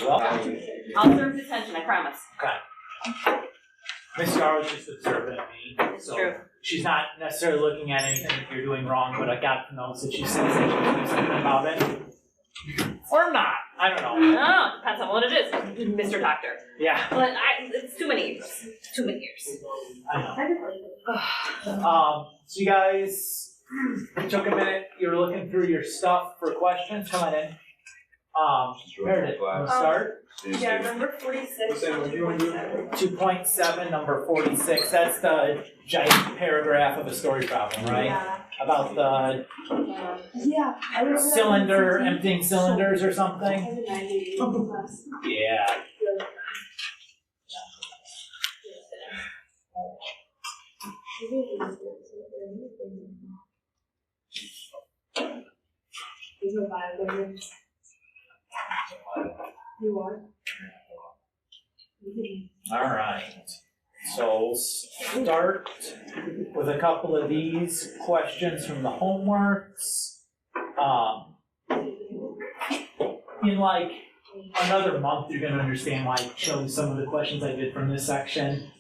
You're welcome. I'll serve attention, I promise. Okay. Miss Yar's just observing me. It's true. She's not necessarily looking at anything that you're doing wrong, but I got to know that she says that she's doing something about it. Or not. I don't know. No, depends on what it is, Mr. Doctor. Yeah. But it's too many years. Too many years. I know. So you guys took a minute. You were looking through your stuff for questions. Come on in. Meredith, want to start? Yeah, number 46. 2.7, number 46. That's the giant paragraph of a story problem, right? Yeah. About the Yeah. cylinder, emptying cylinders or something? Yeah. You are. All right. So start with a couple of these questions from the homeworks. In like another month, you're going to understand why I chose some of the questions I did from this section.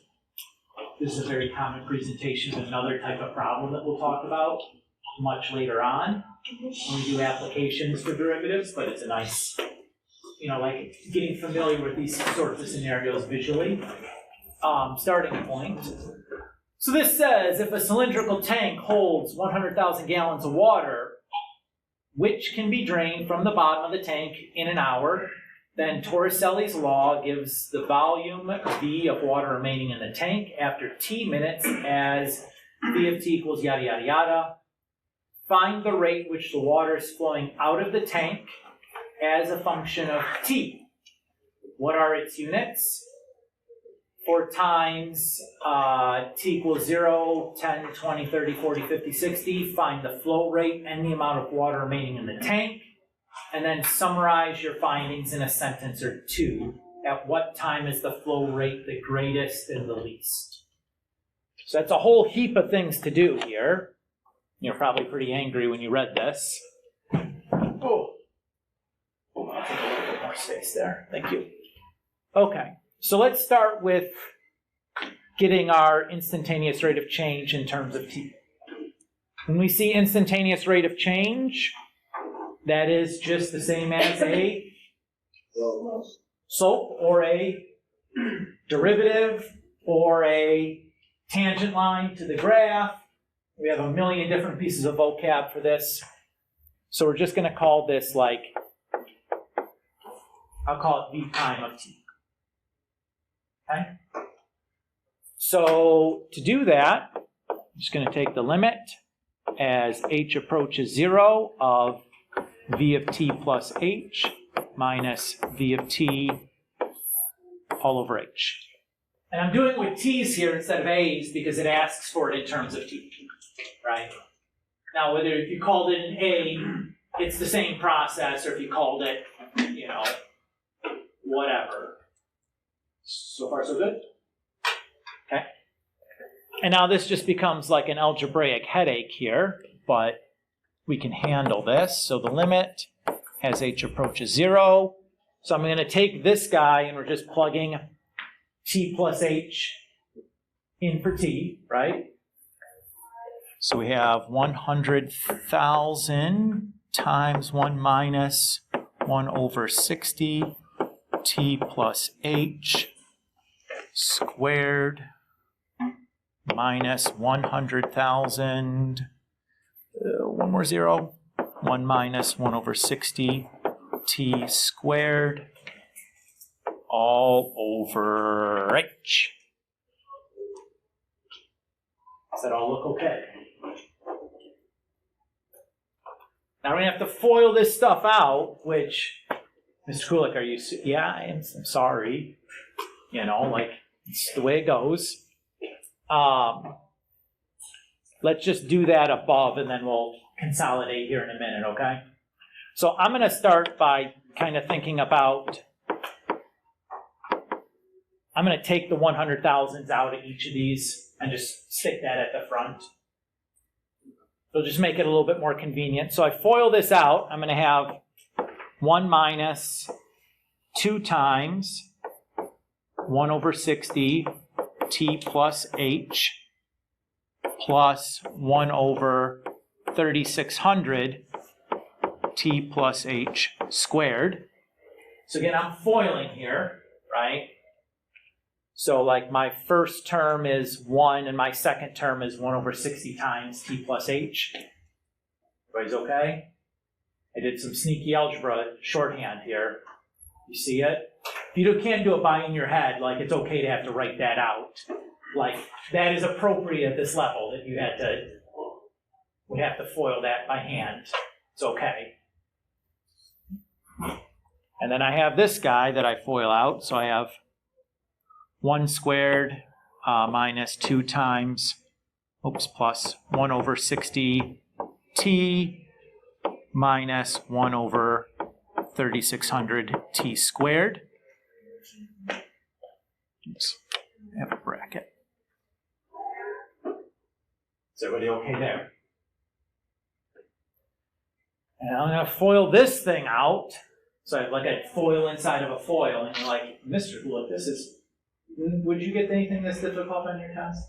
This is a very common presentation of another type of problem that we'll talk about much later on when we do applications for derivatives, but it's a nice, like getting familiar with these sorts of scenarios visually. Starting point. So this says if a cylindrical tank holds 100,000 gallons of water, which can be drained from the bottom of the tank in an hour, then Torricelli's law gives the volume V of water remaining in the tank after T minutes as V of T equals yada yada yada. Find the rate which the water is flowing out of the tank as a function of T. What are its units? 4 times T equals 0, 10, 20, 30, 40, 50, 60. Find the flow rate and the amount of water remaining in the tank. And then summarize your findings in a sentence or two. At what time is the flow rate the greatest and the least? So that's a whole heap of things to do here. You're probably pretty angry when you read this. Oh, I'll take a little bit more space there. Thank you. Okay. So let's start with getting our instantaneous rate of change in terms of T. When we see instantaneous rate of change, that is just the same as a slope or a derivative or a tangent line to the graph. We have a million different pieces of vocab for this. So we're just going to call this I'll call it V prime of T. Okay? So to do that, I'm just going to take the limit as h approaches 0 of V of T plus h minus V of T all over h. And I'm doing it with t's here instead of a's because it asks for it in terms of t, right? Now, whether if you called it an a, it's the same process, or if you called it, whatever. So far, so good? Okay. And now this just becomes like an algebraic headache here, but we can handle this. So the limit as h approaches 0. So I'm going to take this guy, and we're just plugging t plus h in for t, right? So we have 100,000 times 1 minus 1 over 60 t plus h squared minus 100,000, one more 0, 1 minus 1 over 60 t squared all over h. Does that all look okay? Now we're going to have to FOIL this stuff out, which, Mr. Kulik, are you, yeah, I'm sorry. It's the way it goes. Let's just do that above, and then we'll consolidate here in a minute, okay? So I'm going to start by kind of thinking about, I'm going to take the 100,000s out of each of these and just stick that at the front. It'll just make it a little bit more convenient. So I FOIL this out. I'm going to have 1 minus 2 times 1 over 60 t plus h plus 1 over 3600 t plus h squared. So again, I'm foiling here, right? So like my first term is 1 and my second term is 1 over 60 times t plus h. Everybody's okay? I did some sneaky algebra shorthand here. You see it? If you can't do it by in your head, like it's okay to have to write that out. Like that is appropriate at this level that you would have to FOIL that by hand. It's okay. And then I have this guy that I FOIL out. So I have 1 squared minus 2 times, plus 1 over 60 t minus 1 over 3600 t squared. Oops, I have a bracket. Is everybody okay there? And I'm going to FOIL this thing out. So I have like a FOIL inside of a FOIL, and you're like, Mr. Look, this is, would you get anything this difficult on your test?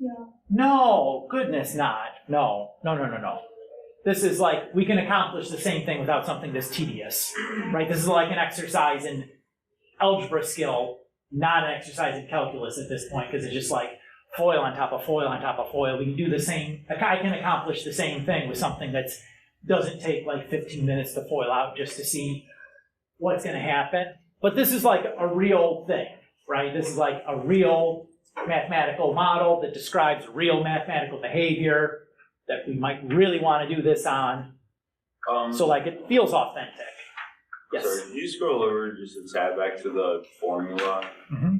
No. No, goodness not. No. This is like, we can accomplish the same thing without something this tedious, right? This is like an exercise in algebra skill, not an exercise in calculus at this point, because it's just like FOIL on top of FOIL on top of FOIL. We can do the same, I can accomplish the same thing with something that doesn't take like 15 minutes to FOIL out just to see what's going to happen. But this is like a real thing, right? This is like a real mathematical model that describes real mathematical behavior that we might really want to do this on. So like it feels authentic. Yes. Sorry, can you scroll over just a tad back to the formula? Mm-hmm.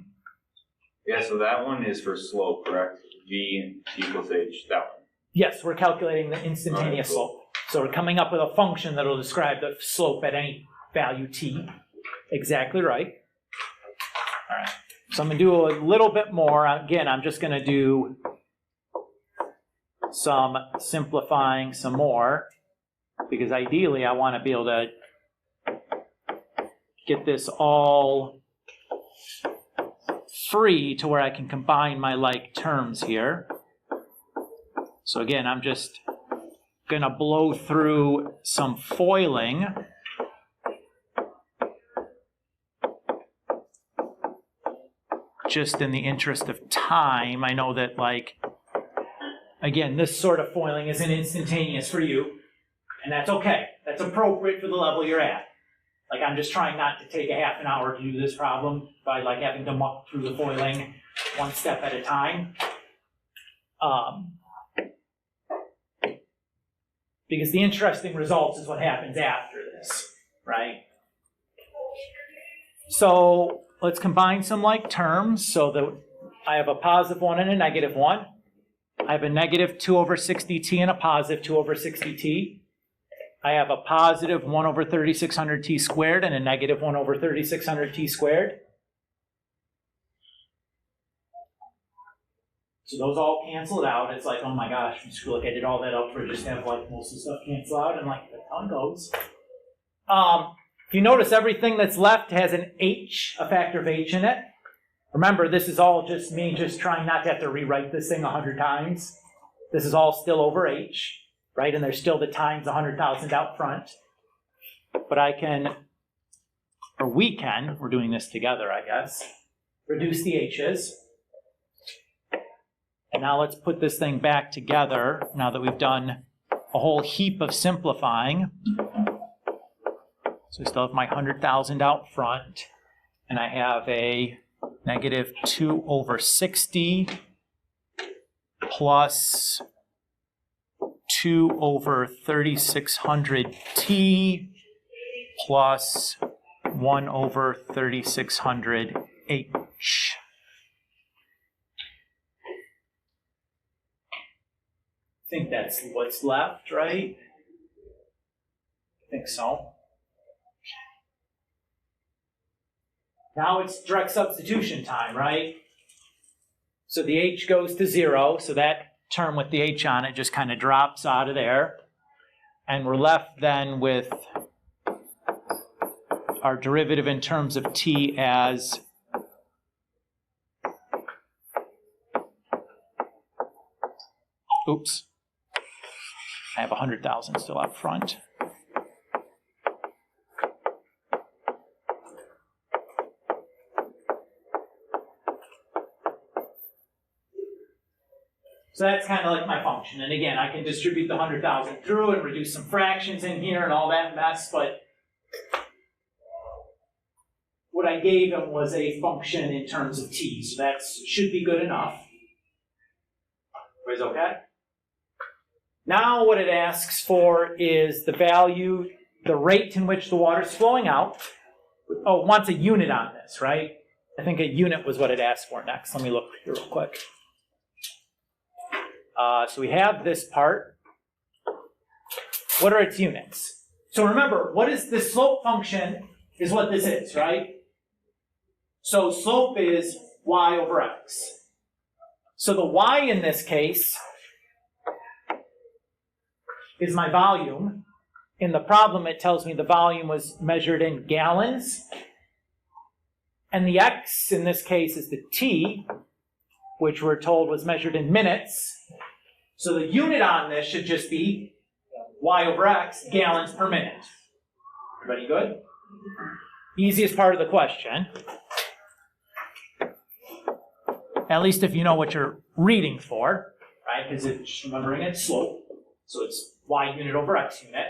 Yeah, so that one is for slope, correct? V t equals h, that one. Yes, we're calculating the instantaneous All right, cool. slope. So we're coming up with a function that will describe the slope at any value t. Exactly right. All right. So I'm going to do a little bit more. Again, I'm just going to do some simplifying some more, because ideally I want to be able to get this all free to where I can combine my like terms here. So again, I'm just going to blow through some foiling. Just in the interest of time. I know that, like, again, this sort of foiling isn't instantaneous for you, and that's okay. That's appropriate for the level you're at. Like, I'm just trying not to take a half an hour to do this problem by, like, having to muck through the foiling one step at a time. Because the interesting results is what happens after this, right? So let's combine some like terms so that I have a positive 1 and a negative 1. I have a negative 2 over 60t and a positive 2 over 60t. I have a positive 1 over 3600t squared and a negative 1 over 3600t squared. So those all cancel it out. It's like, oh my gosh, like I did all that up for just to have like most of the stuff cancel out, and like the ton goes. If you notice, everything that's left has an h, a factor of h in it. Remember, this is all just me just trying not to have to rewrite this thing 100 times. This is all still over h, right? And there's still the times 100,000 out front. But I can, or we can, we're doing this together, I guess, reduce the h's. And now let's put this thing back together now that we've done a whole heap of simplifying. So I still have my 100,000 out front, and I have a negative 2 over 60 plus 2 over 3600t plus 1 over 3600h. I think that's what's left, right? I think so. Now it's direct substitution time, right? So the h goes to 0, so that term with the h on it just kind of drops out of there. And we're left then with our derivative in terms of t as oops, I have 100,000 still up front. So that's kind of like my function. And again, I can distribute the 100,000 through and reduce some fractions in here and all that mess, but what I gave him was a function in terms of t, so that should be good enough. Everybody's okay? Now what it asks for is the value, the rate in which the water's flowing out. Oh, it wants a unit on this, right? I think a unit was what it asked for next. Let me look here real quick. So we have this part. What are its units? So remember, what is this slope function is what this is, right? So slope is y over x. So the y in this case is my volume. In the problem, it tells me the volume was measured in gallons. And the x in this case is the t, which we're told was measured in minutes. So the unit on this should just be y over x, gallons per minute. Everybody good? Easiest part of the question. At least if you know what you're reading for, right? Because it's remembering its slope. So it's y unit over x unit.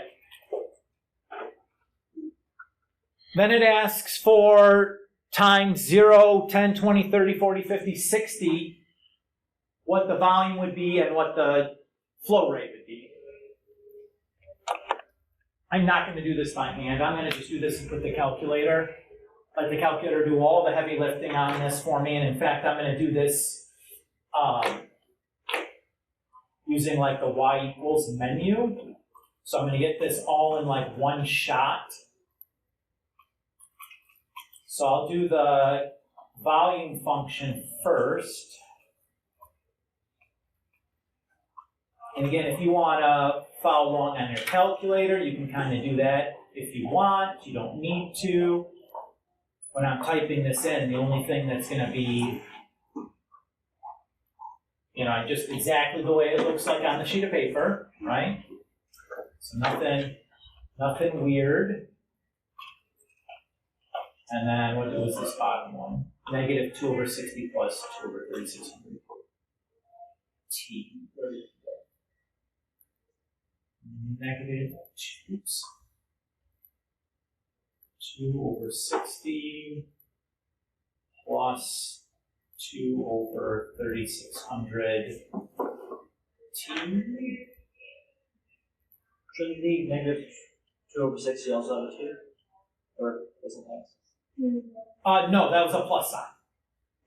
Then it asks for times 0, 10, 20, 30, 40, 50, 60, what the volume would be and what the flow rate would be. I'm not going to do this by hand. I'm going to just do this with the calculator. Let the calculator do all the heavy lifting on this for me. And in fact, I'm going to do this using like the y equals menu. So I'm going to get this all in like one shot. So I'll do the volume function first. And again, if you want to follow along on your calculator, you can kind of do that if you want. You don't need to. When I'm typing this in, the only thing that's going to be, just exactly the way it looks like on the sheet of paper, right? So nothing weird. And then what was this bottom one? Negative 2 over 60 plus 2 over 3600 t. Negative 2 over 60 plus 2 over 3600 t. Shouldn't the negative 2 over 60 also have a 2? Or isn't that? No, that was a plus sign.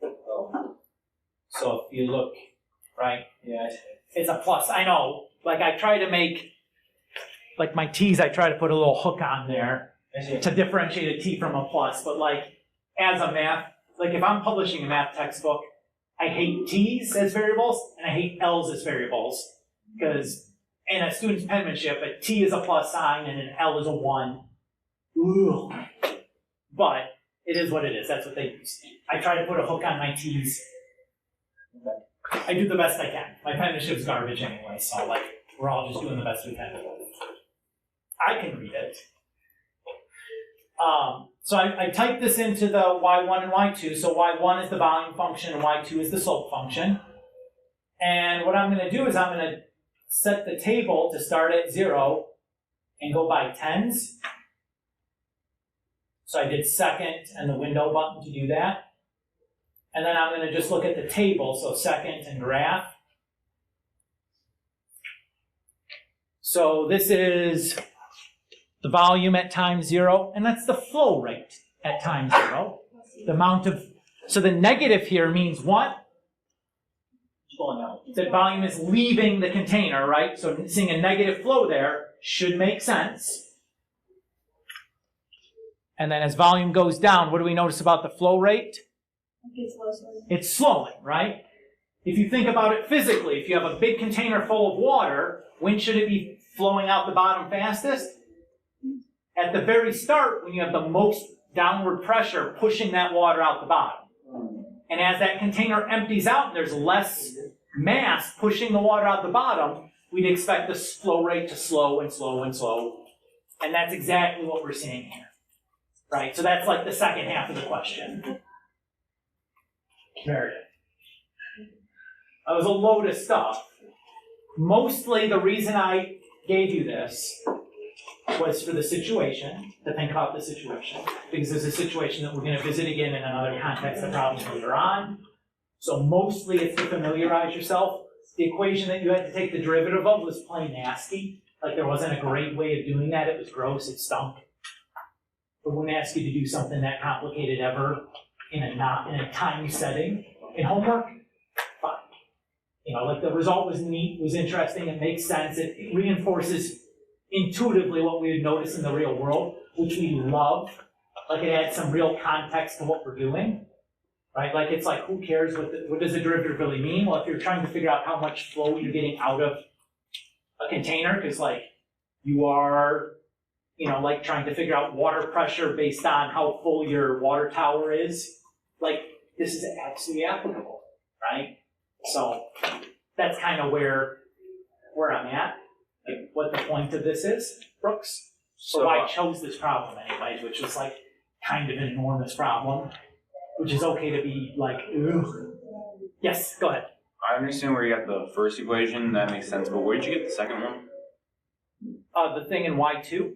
Oh. So if you look, right, Yeah, I see. it's a plus. I know, like I try to make, like my t's, I try to put a little hook on there I see. to differentiate a t from a plus. But like as a math, like if I'm publishing a math textbook, I hate t's as variables and I hate l's as variables. Because in a student's penmanship, a t is a plus sign and an l is a 1. Ugh. But it is what it is. That's what they use. I try to put a hook on my t's. I do the best I can. My penmanship's garbage anyway, so like we're all just doing the best we can. I can read it. So I typed this into the y1 and y2. So y1 is the volume function and y2 is the slope function. And what I'm going to do is I'm going to set the table to start at 0 and go by tens. So I did second and the window button to do that. And then I'm going to just look at the table, so second and graph. So this is the volume at time 0, and that's the flow rate at time 0. The amount of, so the negative here means what? It's going out. That volume is leaving the container, right? So seeing a negative flow there should make sense. And then as volume goes down, what do we notice about the flow rate? It's slowing, right? If you think about it physically, if you have a big container full of water, when should it be flowing out the bottom fastest? At the very start, when you have the most downward pressure pushing that water out the bottom. And as that container empties out and there's less mass pushing the water out the bottom, we'd expect the flow rate to slow and slow and slow. And that's exactly what we're seeing here. Right? So that's like the second half of the question. Meredith. That was a load of stuff. Mostly the reason I gave you this was for the situation, to think about the situation, because there's a situation that we're going to visit again in another context of problems later on. So mostly it's to familiarize yourself. The equation that you had to take the derivative of was plain nasty. Like there wasn't a great way of doing that. It was gross, it stunk. But wouldn't ask you to do something that complicated ever in a time setting. In homework, fine. You know, like the result was neat, was interesting, it makes sense, it reinforces intuitively what we would notice in the real world, which we love. Like it adds some real context to what we're doing, right? Like it's like, who cares what does a derivative really mean? Well, if you're trying to figure out how much flow you're getting out of a container, because like you are, you know, like trying to figure out water pressure based on how full your water tower is, like this is absolutely applicable, right? So that's kind of where I'm at. Like what the point of this is, Brooks, or why I chose this problem anyways, which was like kind of an enormous problem, which is okay to be like, ugh. Yes, go ahead. I understand where you got the first equation, that makes sense, but where did you get the second one? The thing in Y2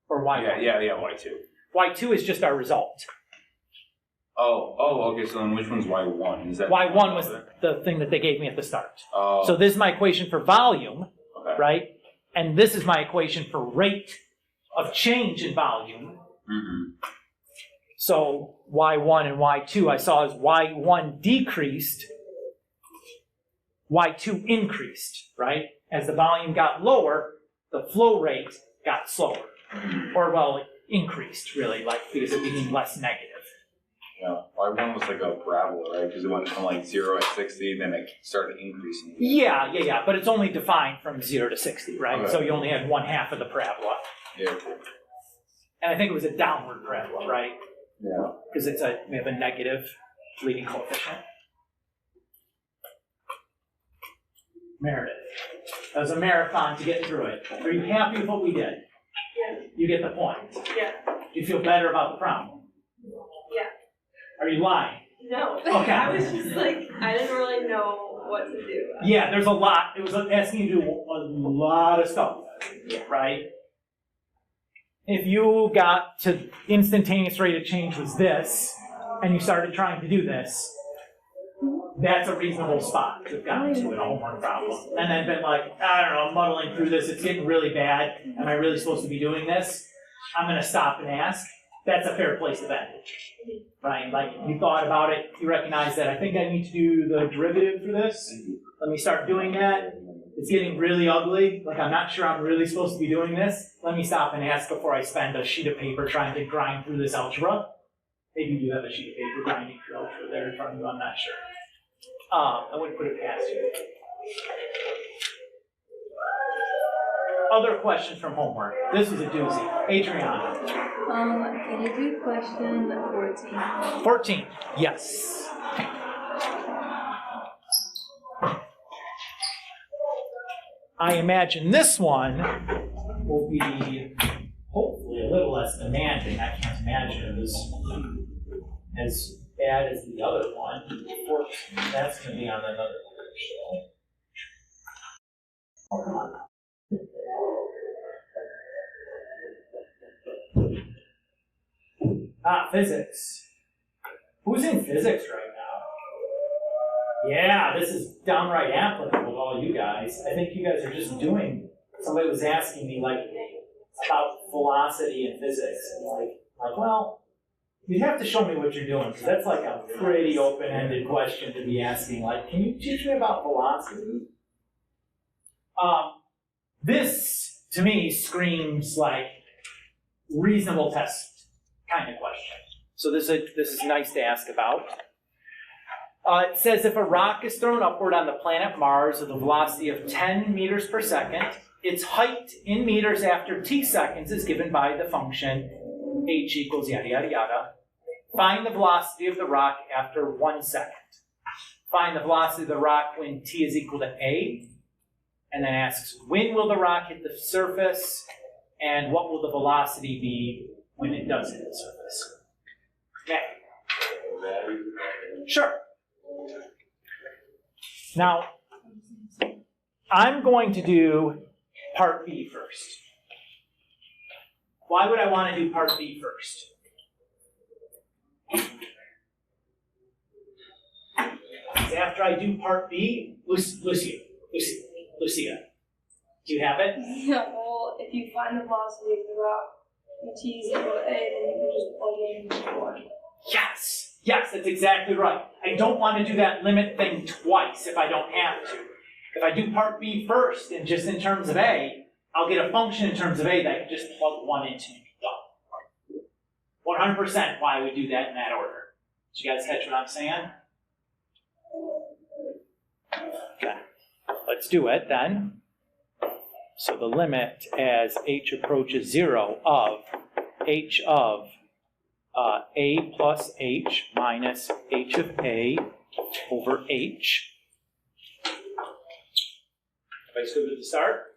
or Y1? Yeah, Y2. Y2 is just our result. Oh, okay, so then which one's Y1? Is that Y1 was the thing that they gave me at the start. Oh. So this is my equation for volume, Okay. right? And this is my equation for rate of change in volume. Mm-hmm. So Y1 and Y2 I saw as Y1 decreased, Y2 increased, right? As the volume got lower, the flow rate got slower. Or, well, it increased, really, like, because it became less negative. Yeah, Y1 was like a parabola, right? Because it went from like 0 at 60, then it started increasing. Yeah, but it's only defined from 0 to 60, right? Okay. So you only had one half of the parabola. Yeah. And I think it was a downward parabola, right? Yeah. Because we have a negative leading coefficient. Meredith. That was a marathon to get through it. Are you happy with what we did? Yeah. You get the point. Yeah. Do you feel better about the problem? Yeah. Are you lying? No. Okay. I was just like, I didn't really know what to do. Yeah, there's a lot. It was asking you to do a lot of stuff, right? If you got to instantaneous rate of change was this, and you started trying to do this, that's a reasonable spot to have gotten to in a homework problem. And then been like, I don't know, I'm muddling through this, it's getting really bad, am I really supposed to be doing this? I'm gonna stop and ask. That's a fair place to end, right? Like, you thought about it, you recognize that I think I need to do the derivative for this. Let me start doing that. It's getting really ugly, like I'm not sure I'm really supposed to be doing this. Let me stop and ask before I spend a sheet of paper trying to grind through this algebra. Maybe you have a sheet of paper grinding through algebra there in front of you, I'm not sure. I wouldn't put it past you. Other questions from homework? This was a doozy. Adriana. Can you do question 14? 14, yes. I imagine this one will be hopefully a little less demanding. I can't imagine it was as bad as the other one. 14, that's going to be on another show. Hold on. Physics. Who's in physics right now? Yeah, this is downright applicable to all you guys. I think you guys are just doing, somebody was asking me like about velocity in physics. And like, well, you'd have to show me what you're doing, because that's like a pretty open-ended question to be asking. Like, can you teach me about velocity? This, to me, screams like reasonable test kind of question. So this is nice to ask about. It says if a rock is thrown upward on the planet Mars with a velocity of 10 meters per second, its height in meters after t seconds is given by the function h equals yada, yada, yada. Find the velocity of the rock after 1 second. Find the velocity of the rock when t is equal to a, and then asks when will the rock hit the surface, and what will the velocity be when it does hit the surface. Okay. Sure. Now, I'm going to do part B first. Why would I want to do part B first? After I do part B, Lucia, do you have it? Yeah, well, if you find the velocity of the rock and t is equal to a, then you can just plug it in 1. Yes, that's exactly right. I don't want to do that limit thing twice if I don't have to. If I do part B first, and just in terms of A, I'll get a function in terms of A that I can just plug 1 into and be done. 100% why we do that in that order. Did you guys catch what I'm saying? Okay, let's do it then. So the limit as h approaches 0 of h of a plus h minus h of a over h. Everybody still good to start?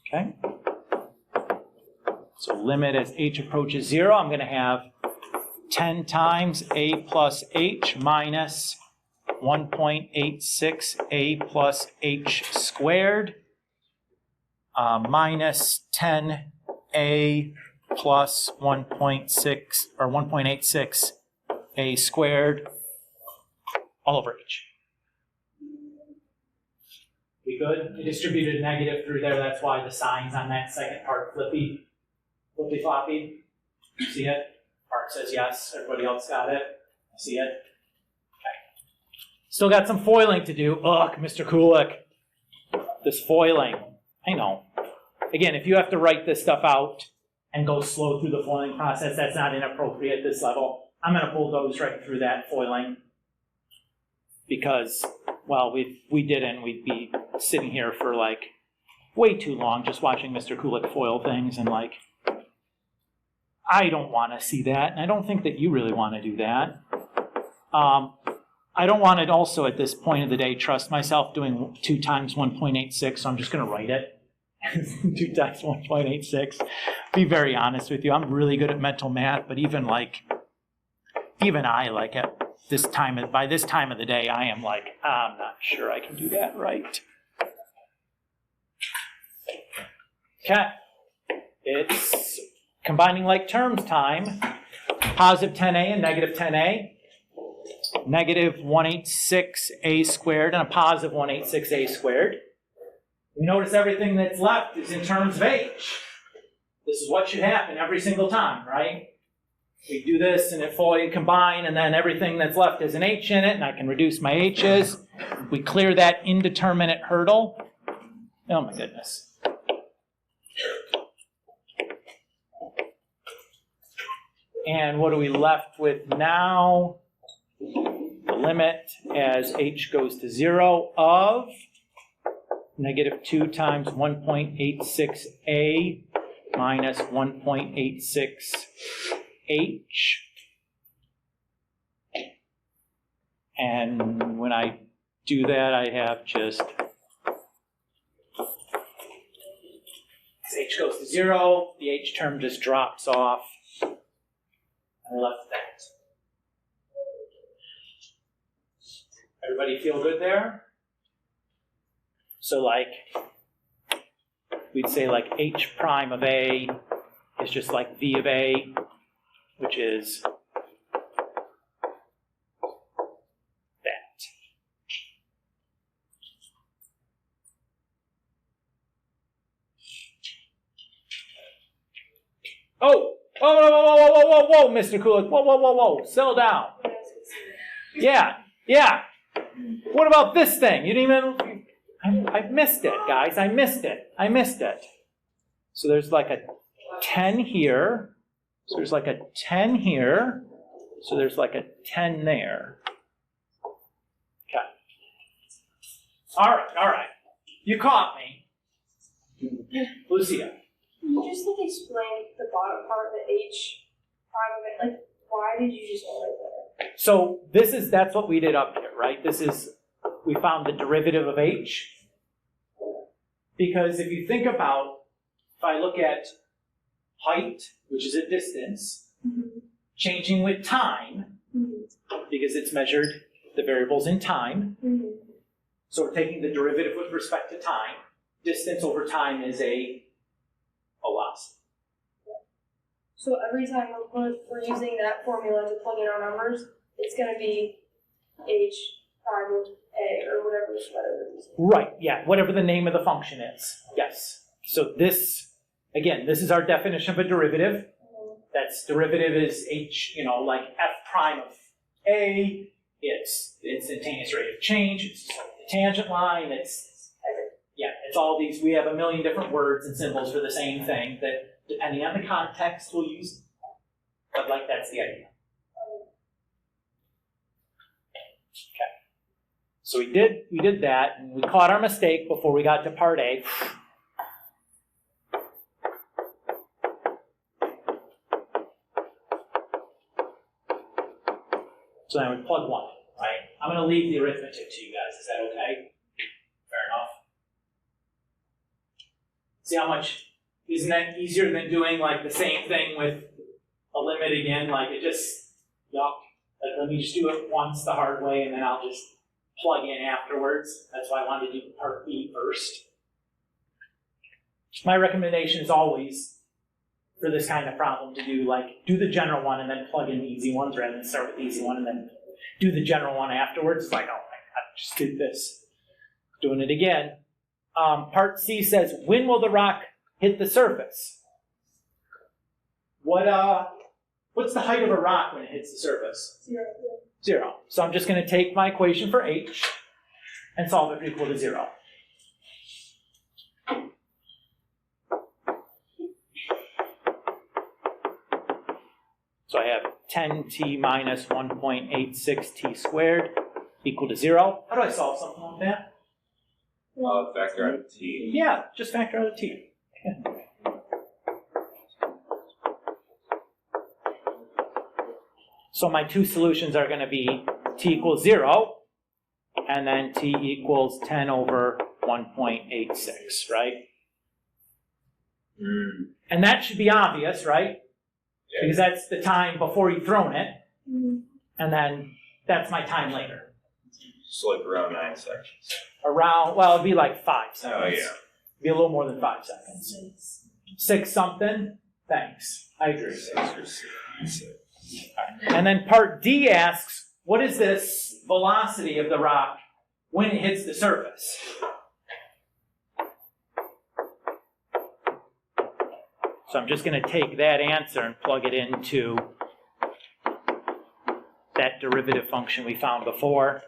Okay. So limit as h approaches 0, I'm going to have 10 times a plus h minus 1.86 a plus h squared minus 10a plus 1.6 or 1.86 a squared all over h. We good? I distributed a negative through there, that's why the signs on that second part flippy floppy. See it? Mark says yes. Everybody else got it? See it? Okay. Still got some foiling to do. Ugh, Mr. Kulik. This foiling. I know. Again, if you have to write this stuff out and go slow through the foiling process, that's not inappropriate at this level. I'm going to bulldoze right through that foiling. Because, well, we didn't. We'd be sitting here for like way too long just watching Mr. Kulik foil things and like, I don't want to see that, and I don't think that you really want to do that. I don't want to also at this point of the day trust myself doing 2 times 1.86, so I'm just going to write it. 2 times 1.86. Be very honest with you, I'm really good at mental math, but even I like at this time, by this time of the day, I am like, I'm not sure I can do that right. Okay, it's combining like terms time, positive 10a and negative 10a, negative 186a squared and a positive 186a squared. We notice everything that's left is in terms of h. This is what should happen every single time, right? We do this and it fully combine, and then everything that's left is an h in it, and I can reduce my h's. We clear that indeterminate hurdle. Oh my goodness. And what are we left with now? The limit as h goes to 0 of negative 2 times 1.86a minus 1.86h. And when I do that, I have just, as h goes to 0, the h term just drops off. I left that. Everybody feel good there? So like, we'd say like h prime of a is just like v of a, which is that. Oh! Whoa, Mr. Kulik. Whoa. Settle down. Yeah. What about this thing? You didn't even... I missed it, guys. I missed it. So there's like a 10 here. So there's like a 10 here. So there's like a 10 there. Okay. All right. You caught me. Lucia, Can you just like explain the bottom part, the H prime of it? Like, why did you just write that? So that's what we did up here, right? We found the derivative of h. Because if you think about, if I look at height, which is a distance, changing with time, because it's measured, the variable's in time. So we're taking the derivative with respect to time. Distance over time is a velocity. So every time we're using that formula to plug in our numbers, it's going to be H prime of A or whatever we're using. Right, yeah, whatever the name of the function is. Yes. So this, again, this is our definition of a derivative. That's derivative is h, like f prime of a. It's the instantaneous rate of change. It's the tangent line. It's all these. We have a million different words and symbols for the same thing that, depending on the context, we'll use. But that's the idea. Okay. So we did that, and we caught our mistake before we got to part A. So then we plug 1 in, right? I'm going to leave the arithmetic to you guys. Is that okay? Fair enough. See how much, isn't that easier than doing the same thing with a limit again? It just, let me just do it once the hard way and then I'll just plug in afterwards. That's why I wanted to do part B first. My recommendation is always, for this kind of problem, to do the general one and then plug in the easy ones rather than start with the easy one and then do the general one afterwards. It's oh my God, I just did this. Doing it again. Part C says, when will the rock hit the surface? What's the height of a rock when it hits the surface? 0. So I'm just going to take my equation for h and solve it for equal to 0. So I have 10t minus 1.86t squared equal to 0. How do I solve something like that? Factor out of t. Yeah, just factor out a t. So my two solutions are going to be t equals 0, and then t equals 10 over 1.86, right? And that should be obvious, right? Yeah. Because that's the time before you've thrown it, and then that's my time later. So around 9 seconds. It'd be 5 seconds. Oh yeah. It'd be a little more than 5 seconds. 6 something? Thanks. I agree. 6 or 7. And then part D asks, what is this velocity of the rock when it hits the surface? So I'm just going to take that answer and plug it into that derivative function we found before.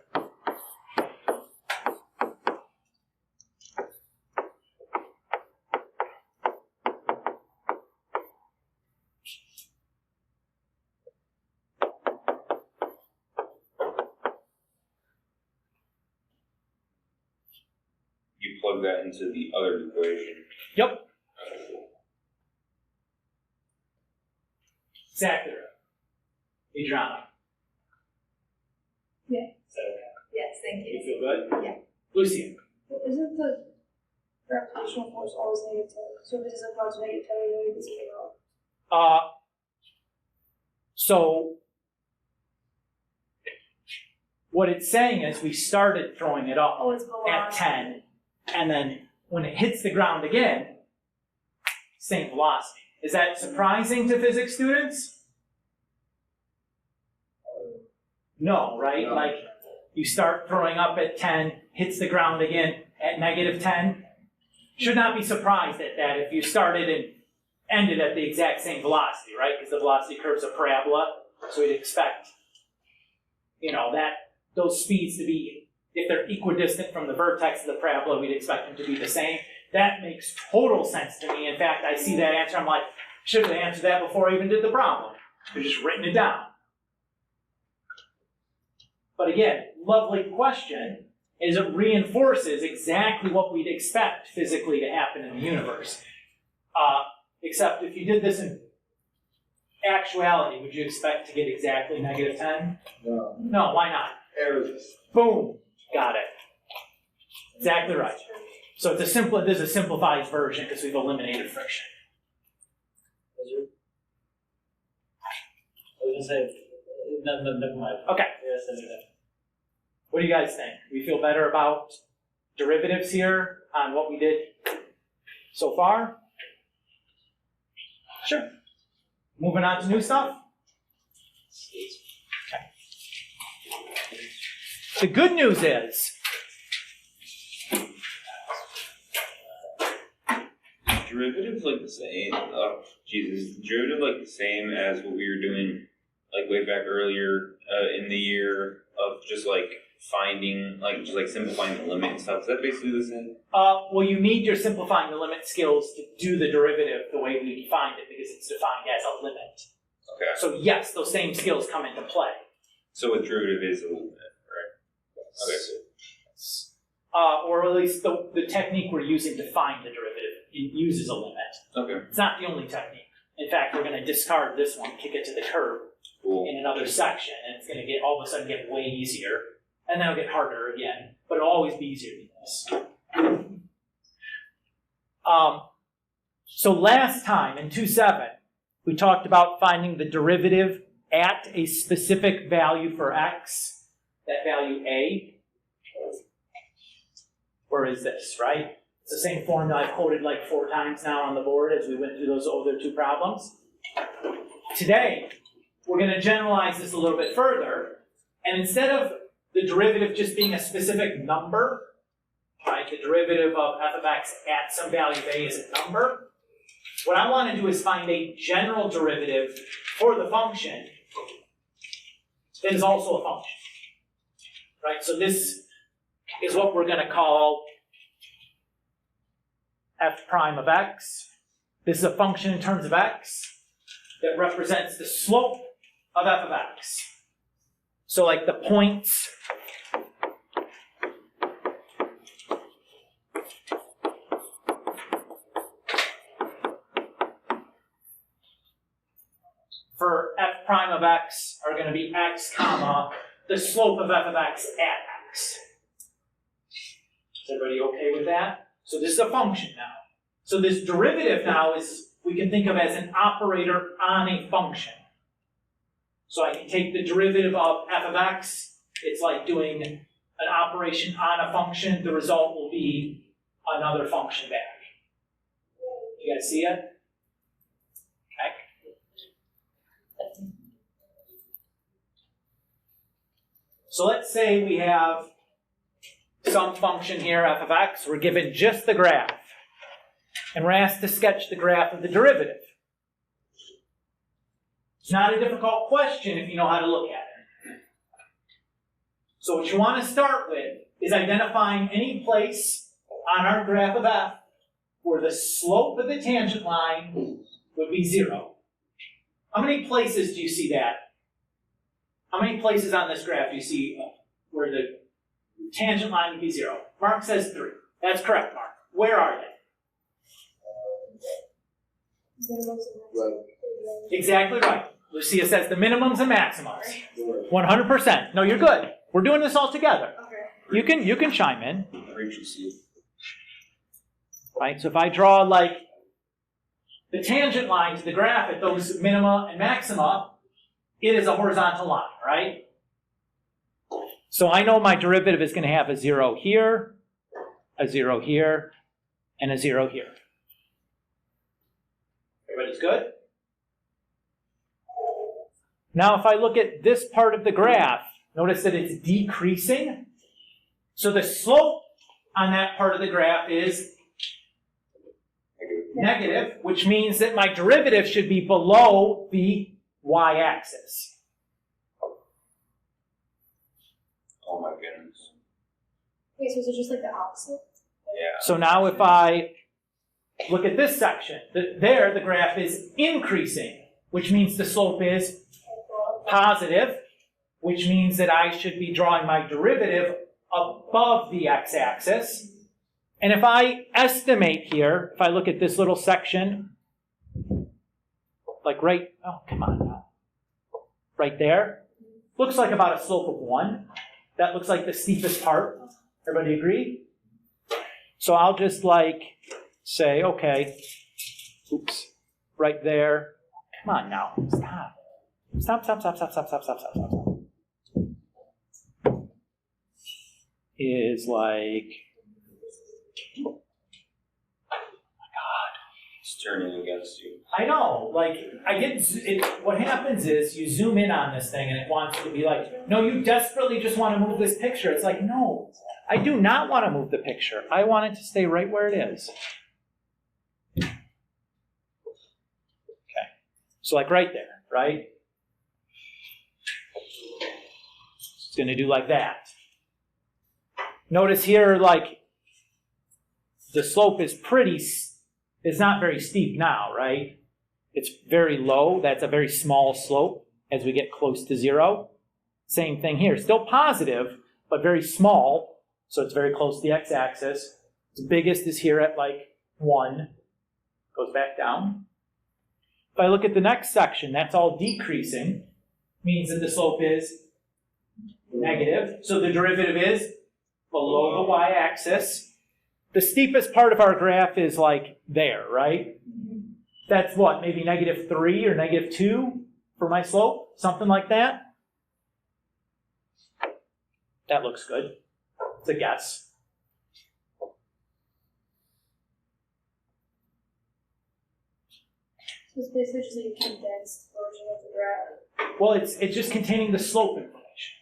You plug that into the other equation. Yep. Exactly right. Adriana. Yeah. Is that okay? Yes, thank You feel good? Yeah. Lucy. Isn't the gravitational force always negative? So if it doesn't go to negative 10, we know it's 0. So what it's saying is we started throwing it up Oh, it's below. at 10, and then when it hits the ground again, same velocity. Is that surprising to physics students? No, right? No. You start throwing up at 10, hits the ground again at negative 10. Should not be surprised at that if you started and ended at the exact same velocity, right? Because the velocity curve is a parabola, so we'd expect, those speeds to be, if they're equidistant from the vertex of the parabola, we'd expect them to be the same. That makes total sense to me. In fact, I see that answer, I'm like, should have answered that before I even did the problem. I've just written it down. But again, lovely question, is it reinforces exactly what we'd expect physically to happen in the universe. Except if you did this in actuality, would you expect to get exactly -10? No. No, why not? Errors. Boom, got it. Exactly right. So it's there's a simplified version because we've eliminated friction. Was your? I was gonna say, never mind. Okay. Yes, I knew that. What do you guys think? We feel better about derivatives here on what we did so far? Sure. Moving on to new stuff? Okay. The good news is, Derivatives like the same, Jesus, derivative like the same as what we were doing like way back earlier in the year of just like finding, like just like simplifying the limit and stuff. Is that basically the same? well, you need your simplifying the limit skills to do the derivative the way we defined it because it's defined as a limit. Okay. So yes, those same skills come into play. So a derivative is a limit, right? Okay. Or at least the technique we're using to find the derivative uses a limit. Okay. It's not the only technique. In fact, we're going to discard this one, kick it to the curb Cool. in another section, and it's going to get all of a sudden get way easier, and then it'll get harder again, but it'll always be easier than this. So last time in 2.7, we talked about finding the derivative at a specific value for x, that value a. Where is this, right? It's the same formula I've quoted like 4 times now on the board as we went through those other 2 problems. Today, we're going to generalize this a little bit further, and instead of the derivative just being a specific number, right, the derivative of f of x at some value of a is a number, what I want to do is find a general derivative for the function that is also a function, right? So this is what we're going to call f prime of x. This is a function in terms of x that represents the slope of f of x. So like the points for f prime of x are going to be x comma the slope of f of x at x. Is everybody okay with that? So this is a function now. So this derivative now is, we can think of as an operator on a function. So I can take the derivative of f of x, it's like doing an operation on a function, the result will be another function back. You guys see it? Okay. So let's say we have some function here, f of x, we're given just the graph. And we're asked to sketch the graph of the derivative. It's not a difficult question if you know how to look at it. So what you want to start with is identifying any place on our graph of f where the slope of the tangent line would be 0. How many places do you see that? How many places on this graph do you see where the tangent line would be 0? Mark says 3. That's correct, Mark. Where are they? Right. Exactly right. Lucia says the minimums and maximums. 100%. No, you're good. We're doing this all together. Okay. You can chime in. Rachel C. Right? So if I draw like the tangent line to the graph at those minima and maxima, it is a horizontal line, right? So I know my derivative is going to have a 0 here, a 0 here, and a 0 here. Everybody's good? Now if I look at this part of the graph, notice that it's decreasing. So the slope on that part of the graph is negative, which means that my derivative should be below the y-axis. Oh my goodness. Wait, so is it just like the opposite? Yeah. So now if I look at this section, there the graph is increasing, which means the slope is positive, which means that I should be drawing my derivative above the x-axis. And if I estimate here, if I look at this little section, like right, oh, come on now. Right there. Looks like about a slope of 1. That looks like the steepest part. Everybody agree? So I'll just like say, okay, oops, right there. Come on now, stop. Stop. Is like, It's turning against you. I know, like, I get, what happens is you zoom in on this thing and it wants to be like, no, you desperately just want to move this picture. It's like, no, I do not want to move the picture. I want it to stay right where it is. Okay. So like right there, right? It's going to do like that. Notice here, like, the slope is it's not very steep now, right? It's very low. That's a very small slope as we get close to 0. Same thing here. Still positive, but very small. So it's very close to the x-axis. The biggest is here at like 1. Goes back down. If I look at the next section, that's all decreasing. Means that the slope is negative. So the derivative is below the y-axis. The steepest part of our graph is like there, right? That's what, maybe -3 or -2 for my slope? Something like that? That looks good. It's a guess. So it's basically just like a condensed version of the graph. Well, it's just containing the slope information.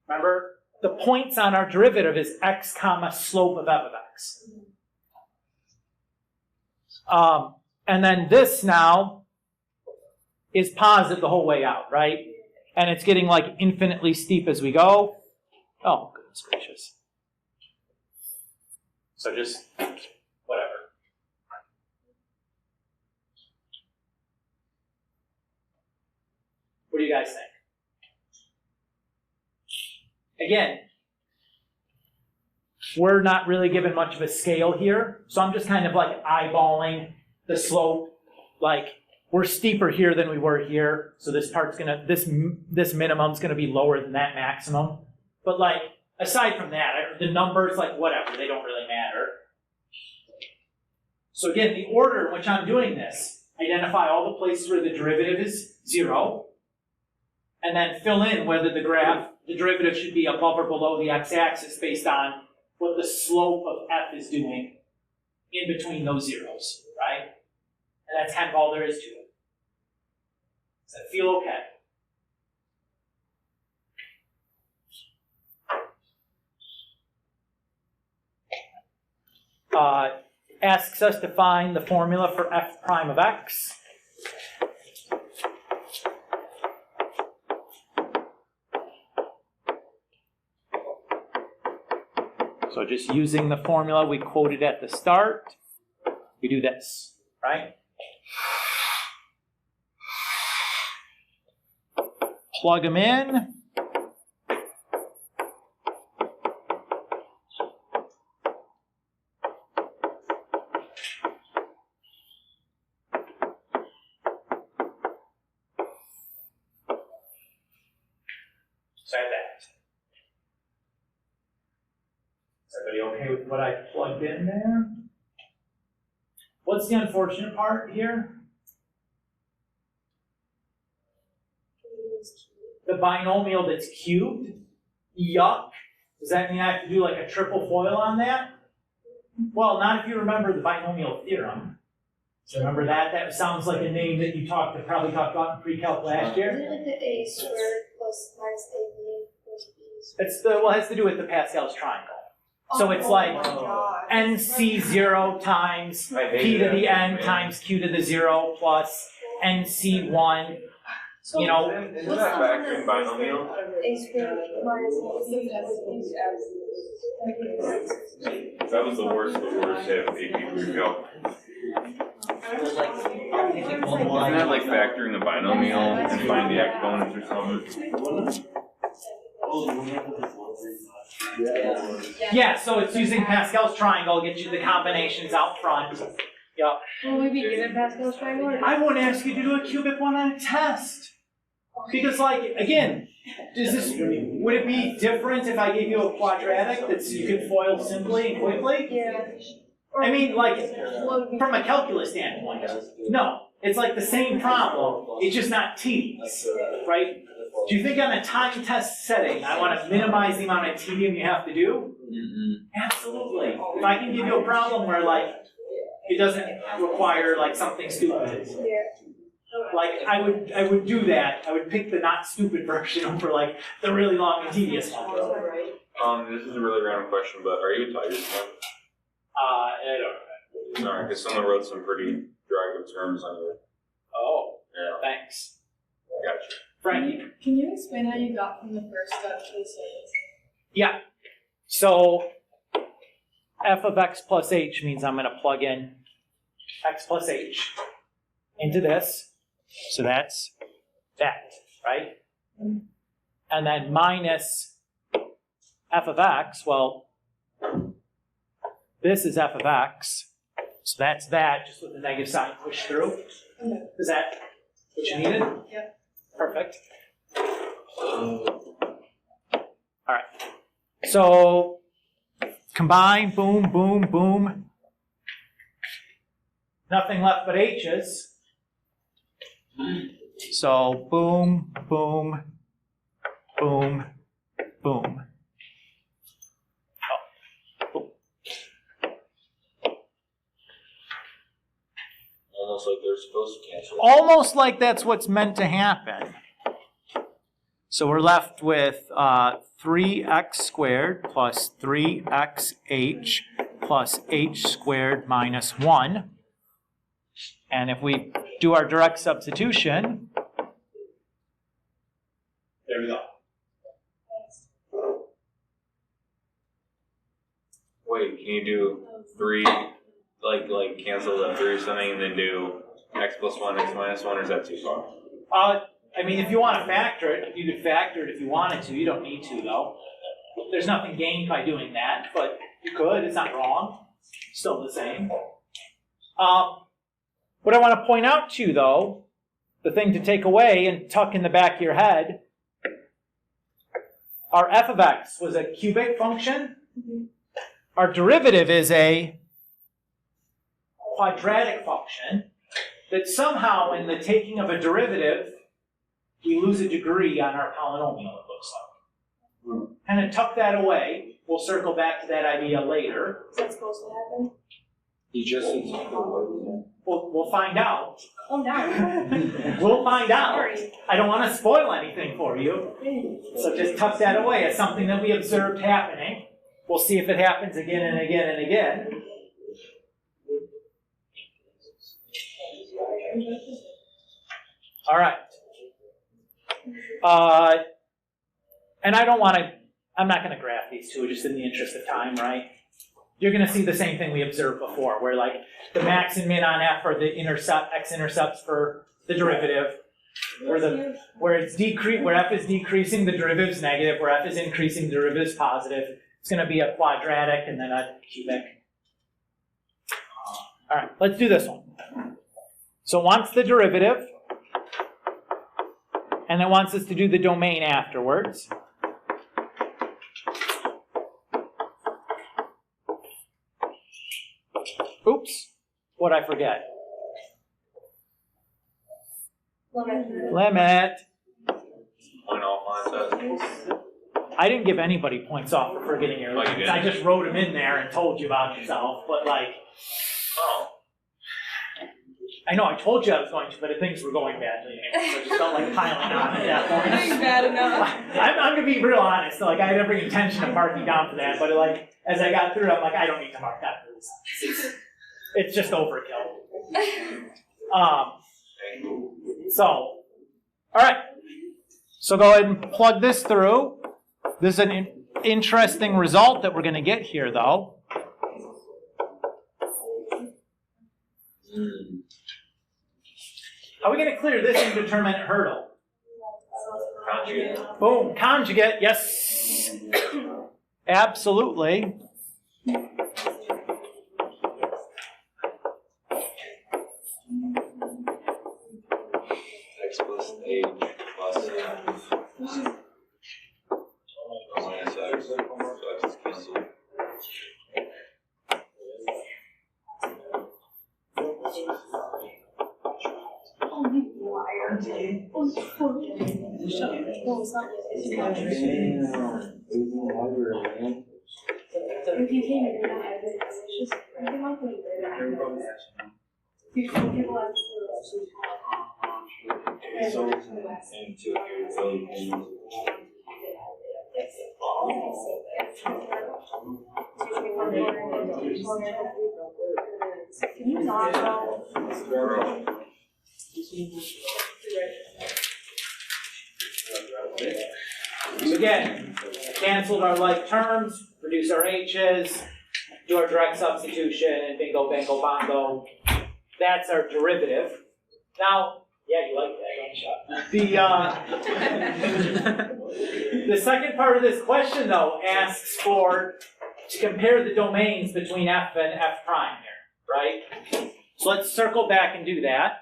Remember? The points on our derivative is x comma slope of f of x. And then this now is positive the whole way out, right? And it's getting like infinitely steep as we go. Oh, goodness gracious. So just whatever. What do you guys think? Again, we're not really given much of a scale here, so I'm just kind of like eyeballing the slope. Like, we're steeper here than we were here, so this part's gonna, this minimum's gonna be lower than that maximum. But like, aside from that, the numbers, like whatever, they don't really matter. So again, the order in which I'm doing this, identify all the places where the derivative is 0, and then fill in whether the derivative should be above or below the x-axis based on what the slope of f is doing in between those zeros, right? And that's kind of all there is to it. Does that feel okay? Asks us to find the formula for f prime of x. So just using the formula we quoted at the start, we do this, right? Plug them in. So that. Is everybody okay with what I plugged in there? What's the unfortunate part here? The binomial that's cubed. Yuck. Does that mean I have to do like a triple FOIL on that? Well, not if you remember the binomial theorem. So remember that? That sounds like a name that you probably talked about in pre-calc last year. Is it like the a squared plus minus ab plus b squared? It's it has to do with the Pascal's triangle. So it's like NC0 times P to the N times Q to the 0 plus NC1, you know. Isn't that factoring binomial? A squared minus ab plus That was the worst of the worst half of AP pre-calc. There's like, I think Isn't that like factoring a binomial and find the exponents or something? Yeah, so it's using Pascal's triangle, get you the combinations out front. Yup. Will we be given Pascal's triangle or? I won't ask you to do a cubic one on a test. Because like, again, would it be different if I gave you a quadratic that you could FOIL simply and quickly? Yeah. I mean, like, What would be- from a calculus standpoint, no. It's like the same problem, it's just not tedious, right? Do you think on a time test setting, I want to minimize the amount of tedium you have to do? Absolutely. If I can give you a problem where like, it doesn't require like something stupid, Yeah. like I would do that. I would pick the not stupid version over like the really long and tedious one. This is a really random question, but are you a Tigers fan? I don't know. Sorry, because someone wrote some pretty derogatory terms on you. Oh, Yeah, thanks. gotcha. Frankie? Can you explain how you got from the first step to the second? Yeah. So f of x plus h means I'm going to plug in x plus h into this. So that's that, right? And then minus f of x, well, this is f of x. So that's that, just with the negative sign pushed through. Okay. Is that what you needed? Yep. Perfect. All right. So combine, boom, boom, boom. Nothing left but h's. So boom, boom, boom, boom. Almost like they're supposed to cancel. Almost like that's what's meant to happen. So we're left with 3x squared plus 3xh plus h squared minus 1. And if we do our direct substitution, there we go. Wait, can you do 3, like cancel the 3 or something and then do x plus 1, x minus 1, or is that too far? I mean, if you want to factor it, you could factor it if you wanted to. You don't need to, though. There's nothing gained by doing that, but you could. It's not wrong. Still the same. What I want to point out to you, though, the thing to take away and tuck in the back of your head, our f of x was a cubic function. Our derivative is a quadratic function that somehow in the taking of a derivative, we lose a degree on our polynomial, it looks like. Kind of tuck that away. We'll circle back to that idea later. Is that supposed to happen? He just needs to. We'll find out. Calm down. We'll find out. Sorry. I don't want to spoil anything for you. So just tuck that away as something that we observed happening. We'll see if it happens again and again and again. All right. And I don't want to, I'm not going to graph these two just in the interest of time, right? You're going to see the same thing we observed before, where like the max and min on f are the x-intercepts for the derivative, where f is decreasing, the derivative's negative, where f is increasing, the derivative's positive. It's going to be a quadratic and then a cubic. All right, let's do this one. So it wants the derivative, and it wants us to do the domain afterwards. Oops, what'd I forget? Limit. Point off line test. I didn't give anybody points off for forgetting your Oh, you limits. didn't? I just wrote them in there and told you about yourself, but like, Oh. I know I told you I was going to, but things were going badly anyway, so I just felt like piling on at that point. Doing bad enough. I'm gonna be real honest, like I had every intention of marking down for that, but like, as I got through, I'm like, I don't need to mark that for this. It's just overkill. So, all right. So go ahead and plug this through. This is an interesting result that we're going to get here, though. How are we going to clear this indeterminate hurdle? Conjugate. Boom, conjugate, yes. Absolutely. Minus x. So x is canceled. Oh, you liar. Oh, no, it's not. If you came in and not have it, it's just, you might believe it. People have So, and to your Can you talk about? So again, canceled our like terms, reduce our h's, do our direct substitution, and bingo, bango, bongo. That's our derivative. Now, yeah, you like that, don't you? The second part of this question, though, asks to compare the domains between f and f prime here, right? So let's circle back and do that.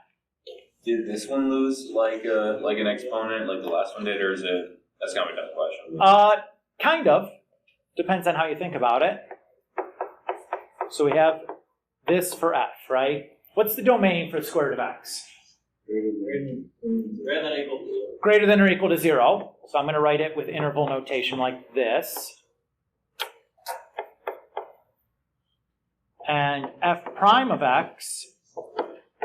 Did this one lose like an exponent like the last one did, or is it? That's kind of a tough question. Kind of. Depends on how you think about it. So we have this for f, right? What's the domain for the square root of x? Greater than or equal to 0. So I'm going to write it with interval notation like this. And f prime of x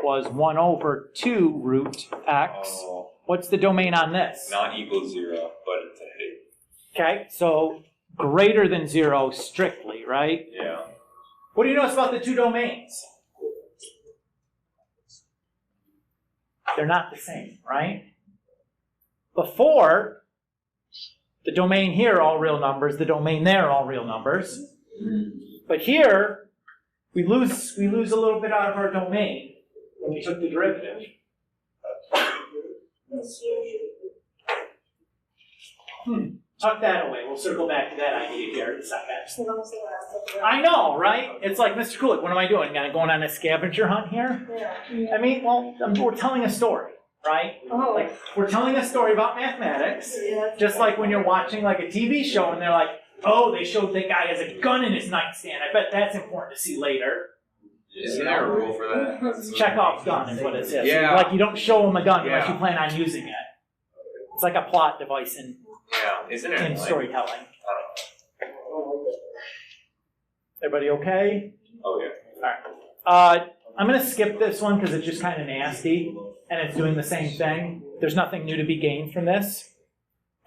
was 1 over 2 root x. Oh, What's the domain on this? not equals 0, but it's a Okay, so greater than 0 strictly, right? yeah. What do you notice about the two domains? They're not the same, right? Before, the domain here, all real numbers, the domain there, all real numbers. But here, we lose a little bit out of our domain when we took the derivative. Tuck that away. We'll circle back to that idea here in a second. I know, right? It's like, Mr. Kulik, what am I doing? Going on a scavenger hunt here? Yeah. I mean, well, we're telling a story, right? Oh. Like, we're telling a story about mathematics, Yeah. just like when you're watching like a TV show and they're like, oh, they showed that guy has a gun in his nightstand. I bet that's important to see later. Isn't there a rule for that? Chekhov's gun is what it says. Yeah. Like, you don't show them a gun unless Yeah. you plan on using it. It's like a plot device in Yeah, isn't it? Like, storytelling. I don't Everybody okay? know. Oh yeah. I'm going to skip this one because it's just kind of nasty, and it's doing the same thing. There's nothing new to be gained from this.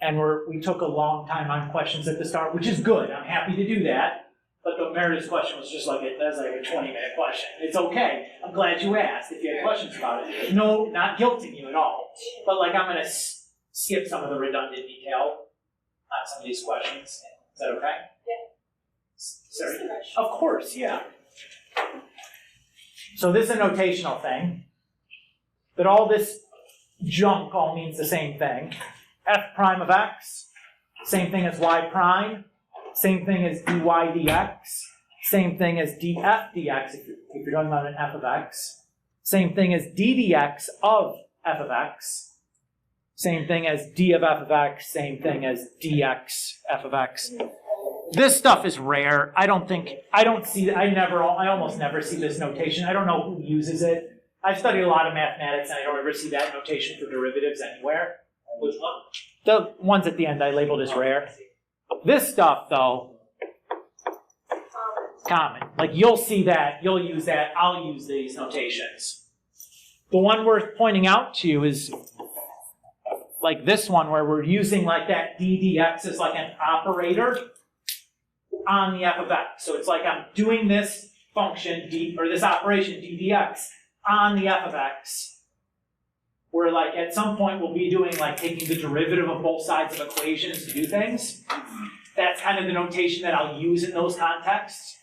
And we took a long time on questions at the start, which is good. I'm happy to do that. But the Meredith's question was just like, that's like a 20-minute question. It's okay. I'm glad you asked if you had questions about it. No, not guilting you at all. But like, I'm going to skip some of the redundant detail on some of these questions. Is that okay? Yeah. Sorry. Of course, yeah. So this is a notational thing. But all this junk all means the same thing. F prime of x, same thing as y prime, same thing as dy dx, same thing as df dx if you're talking about an f of x, same thing as d dx of f of x, same thing as d of f of x, same thing as dx f of x. This stuff is rare. I almost never see this notation. I don't know who uses it. I've studied a lot of mathematics and I don't ever see that notation for derivatives anywhere. Which one? The ones at the end I labeled as rare. This stuff, though, common. Like, you'll see that, you'll use that, I'll use these notations. The one worth pointing out to you is like this one where we're using like that d dx as like an operator on the f of x. So it's like I'm doing this function, this operation, d dx, on the f of x. Where like at some point we'll be doing like taking the derivative of both sides of equations to do things. That's kind of the notation that I'll use in those contexts.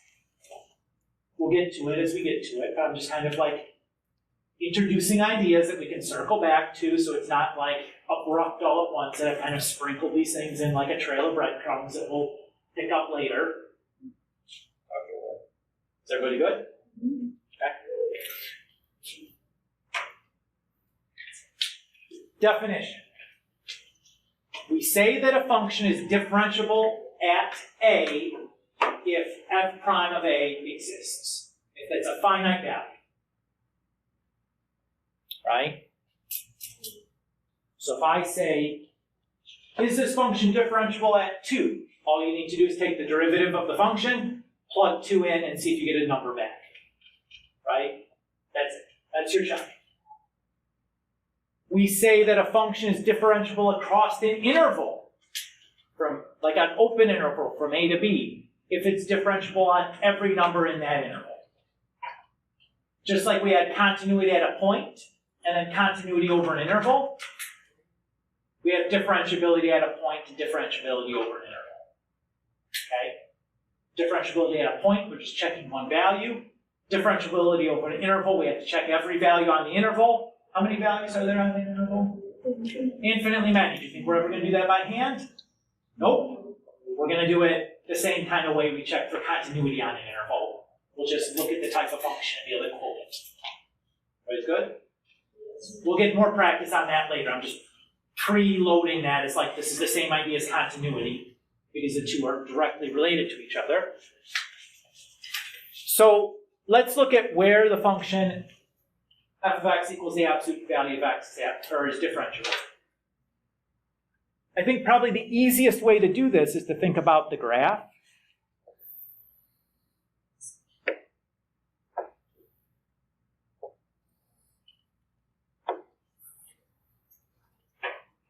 We'll get to it as we get to it, but I'm just kind of like introducing ideas that we can circle back to so it's not like abrupt all at once, and I've kind of sprinkled these things in like a trail of breadcrumbs that we'll pick up later. Is everybody good? Okay. Definition. We say that a function is differentiable at a if f prime of a exists, if it's a finite value. Right? So if I say, is this function differentiable at 2? All you need to do is take the derivative of the function, plug 2 in, and see if you get a number back. Right? That's it. That's your check. We say that a function is differentiable across an interval, from like an open interval from a to b, if it's differentiable on every number in that interval. Just like we had continuity at a point, and then continuity over an interval, we have differentiability at a point and differentiability over an interval. Okay? Differentiability at a point, we're just checking one value. Differentiability over an interval, we have to check every value on the interval. How many values are there on the interval? Infinitely many. Do you think we're ever going to do that by hand? Nope. We're going to do it the same kind of way we check for continuity on an interval. We'll just look at the type of function and be able to quote it. Everybody's good? We'll get more practice on that later. I'm just preloading that as like this is the same idea as continuity because the two are directly related to each other. So let's look at where the function f of x equals the absolute value of x is differentiable. I think probably the easiest way to do this is to think about the graph.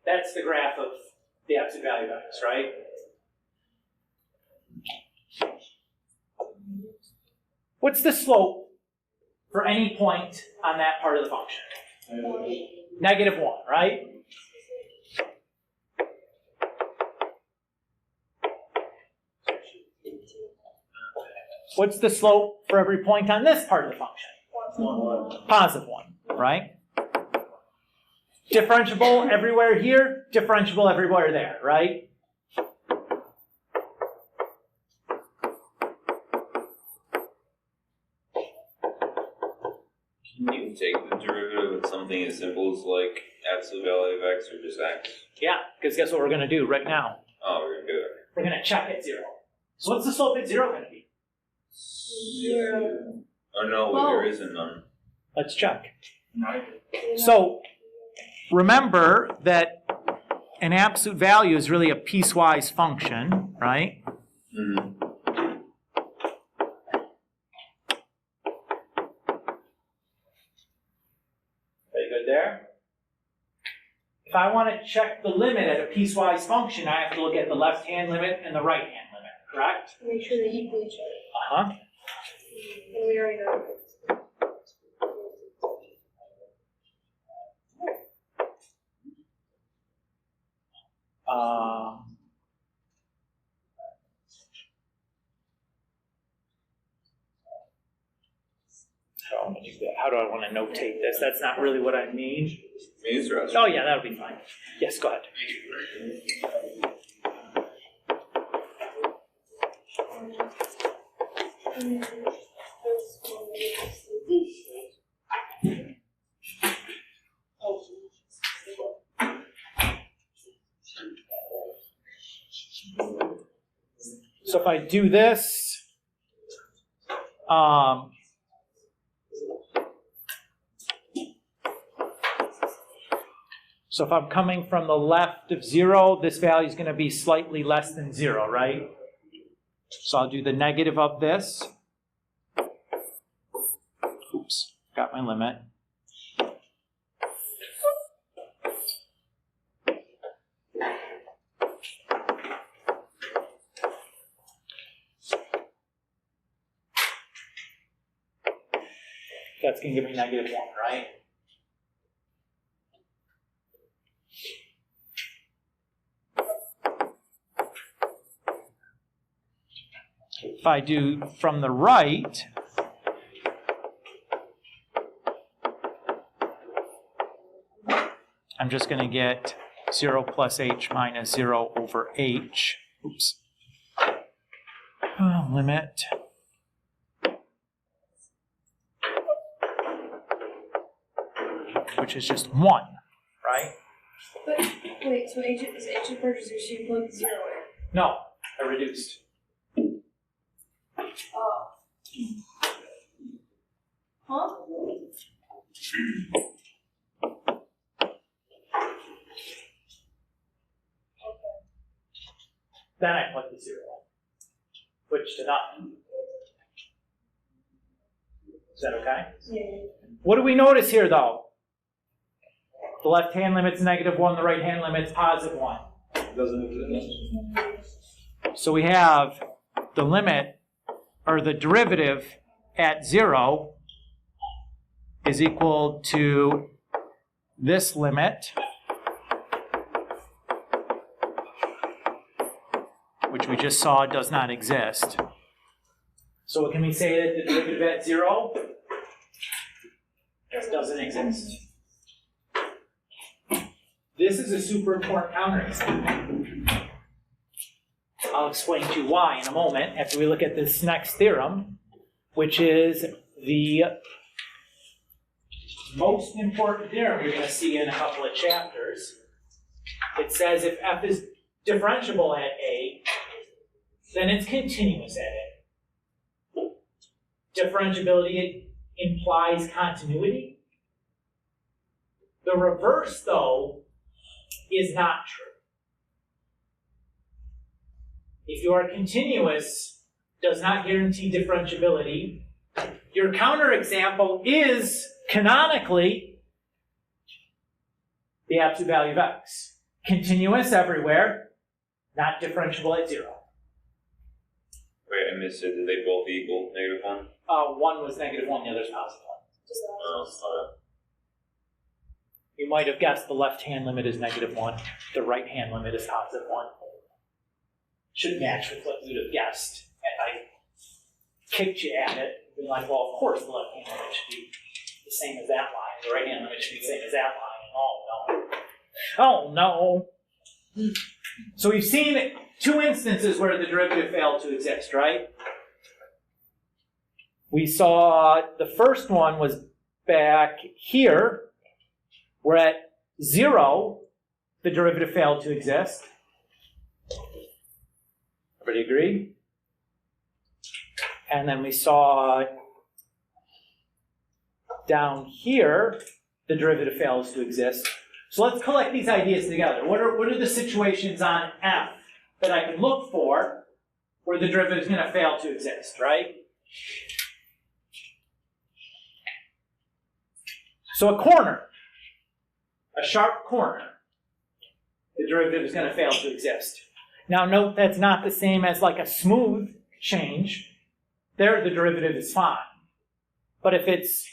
That's the graph of the absolute value of x, right? What's the slope for any point on that part of the function? -1, right? What's the slope for every point on this part of the function? +1, right? Differentiable everywhere here, differentiable everywhere there, right? Can you take the derivative of something as simple as like absolute value of x or just x? Yeah, because guess what we're going to do right now? Oh, we're gonna do it. We're going to check at 0. So what's the slope at 0 going to be? 0. Oh no, Oh. there isn't none. Let's check. So remember that an absolute value is really a piecewise function, right? Mm-hmm. Very good there. If I want to check the limit at a piecewise function, I have to look at the left-hand limit and the right-hand limit, correct? Make sure they equal each other. Uh-huh. And we already know. How do I want to do that? How do I want to notate this? That's not really what I mean. Oh yeah, that'll be fine. Yes, go ahead. So if I do this, so if I'm coming from the left of 0, this value is going to be slightly less than 0, right? So I'll do the negative of this. Oops, got my limit. That's going to give me -1, right? If I do from the right, I'm just going to get 0 plus h minus 0 over h. Oops. Limit. Which is just 1, right? But, wait, so H is H of purchase, so you plug 0 in? No, I reduced. Oh. Huh? Then I plug the 0 in, which to nothing. Is that okay? Yeah. What do we notice here, though? The left-hand limit's -1, the right-hand limit's +1. Doesn't exist. So we have the limit, or the derivative at 0 is equal to this limit, which we just saw does not exist. So what can we say that the derivative at 0 doesn't exist? This is a super important counterexample. I'll explain to you why in a moment after we look at this next theorem, which is the most important theorem you're going to see in a couple of chapters. It says if f is differentiable at a, then it's continuous at a. Differentiability implies continuity. The reverse, though, is not true. If you are continuous, does not guarantee differentiability. Your counterexample is canonically the absolute value of x. Continuous everywhere, not differentiable at 0. Wait, I missed it. Did they both equal -1? One was -1, the other's +1. Just that. Oh, You might have guessed the left-hand limit is -1, the right-hand limit is +1. Should match with what you'd have guessed. And I kicked you at it, and been like, well, of course the left-hand limit should be the same as that line, the right-hand limit should be the same as that line, and oh no. So we've seen 2 instances where the derivative failed to exist, right? We saw the first one was back here, where at 0, the derivative failed to exist. Everybody agree? And then we saw down here, the derivative fails to exist. So let's collect these ideas together. What are the situations on f that I can look for where the derivative is going to fail to exist, right? So a corner, a sharp corner, the derivative is going to fail to exist. Now note that's not the same as like a smooth change. There the derivative is fine. But if it's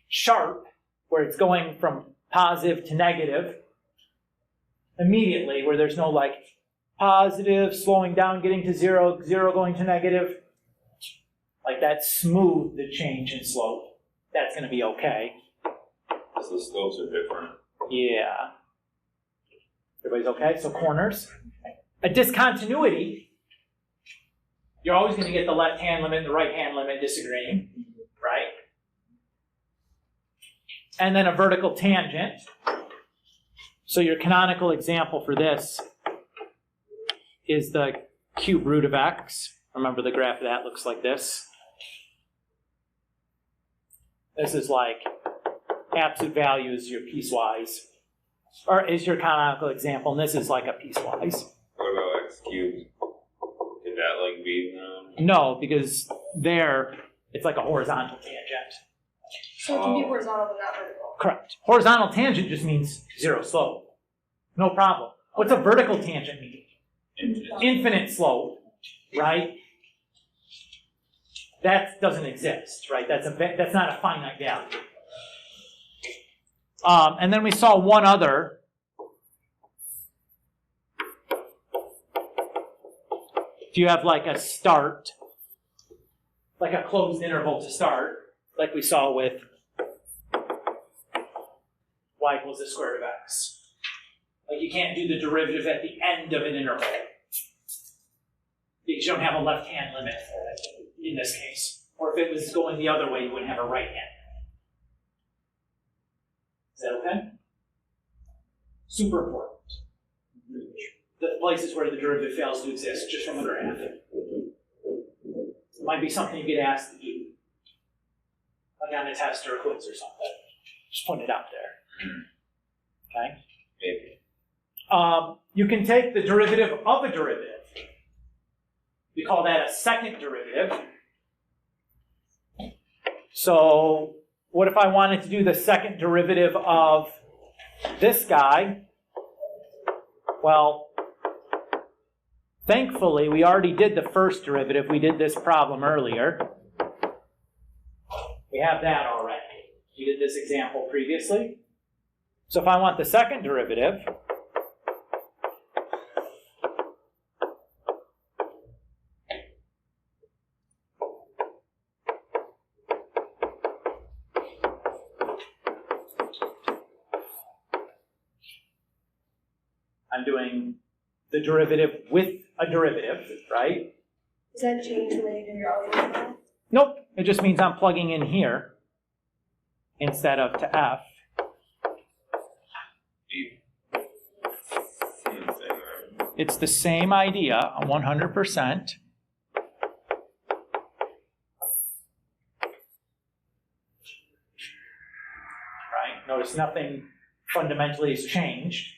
sharp, where it's going from positive to negative, immediately, where there's no like positive, slowing down, getting to 0, 0 going to negative, like that smooth the change in slope, that's going to be okay. So the slopes are different. Yeah. Everybody's okay? So corners. A discontinuity, you're always going to get the left-hand limit and the right-hand limit disagreeing, right? And then a vertical tangent. So your canonical example for this is the cube root of x. Remember the graph of that looks like this. This is like absolute value is your piecewise, or is your canonical example, and this is like a piecewise. What about x cubed? Could that like be? No, because there it's like a horizontal tangent. So it can be horizontal but not vertical. Correct. Horizontal tangent just means 0 slope. No problem. What's a vertical tangent mean? Infinite. Infinite slope, right? That doesn't exist, right? That's not a finite value. And then we saw one other. If you have like a start, like a closed interval to start, like we saw with y equals the square root of x. Like you can't do the derivative at the end of an interval because you don't have a left-hand limit for it in this case. Or if it was going the other way, you wouldn't have a right-hand limit. Is that okay? Super important. The places where the derivative fails to exist, just from a graph. It might be something you get asked to do, like on a test or a quiz or something. Just putting it out there. Okay? Maybe. You can take the derivative of a derivative. We call that a second derivative. So what if I wanted to do the second derivative of this guy? Well, thankfully, we already did the first derivative. We did this problem earlier. We have that already. We did this example previously. So if I want the second derivative, I'm doing the derivative with a derivative, right? Does that change when you do your algebra? Nope, it just means I'm plugging in here instead of to f. It's the same idea, 100%. Right? Notice nothing fundamentally has changed.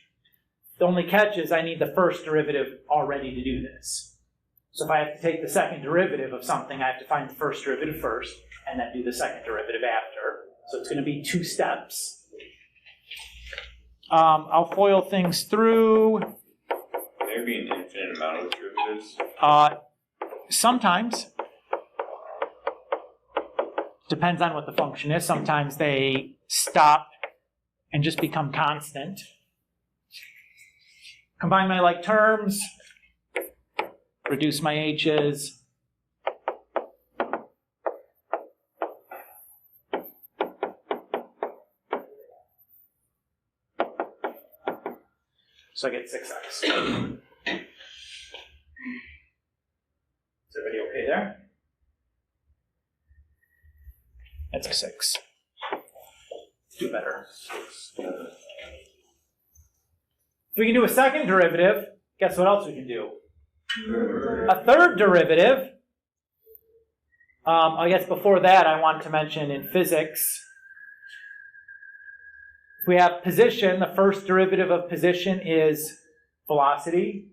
The only catch is I need the first derivative already to do this. So if I have to take the second derivative of something, I have to find the first derivative first, and then do the second derivative after. So it's going to be 2 steps. I'll FOIL things through. Can there be an infinite amount of derivatives? Sometimes. Depends on what the function is. Sometimes they stop and just become constant. Combine my like terms, reduce my h's. So I get 6x. Is everybody okay there? That's a 6. Do better. If we can do a second derivative, guess what else we can do? A third derivative. I guess before that, I want to mention in physics, if we have position, the first derivative of position is velocity,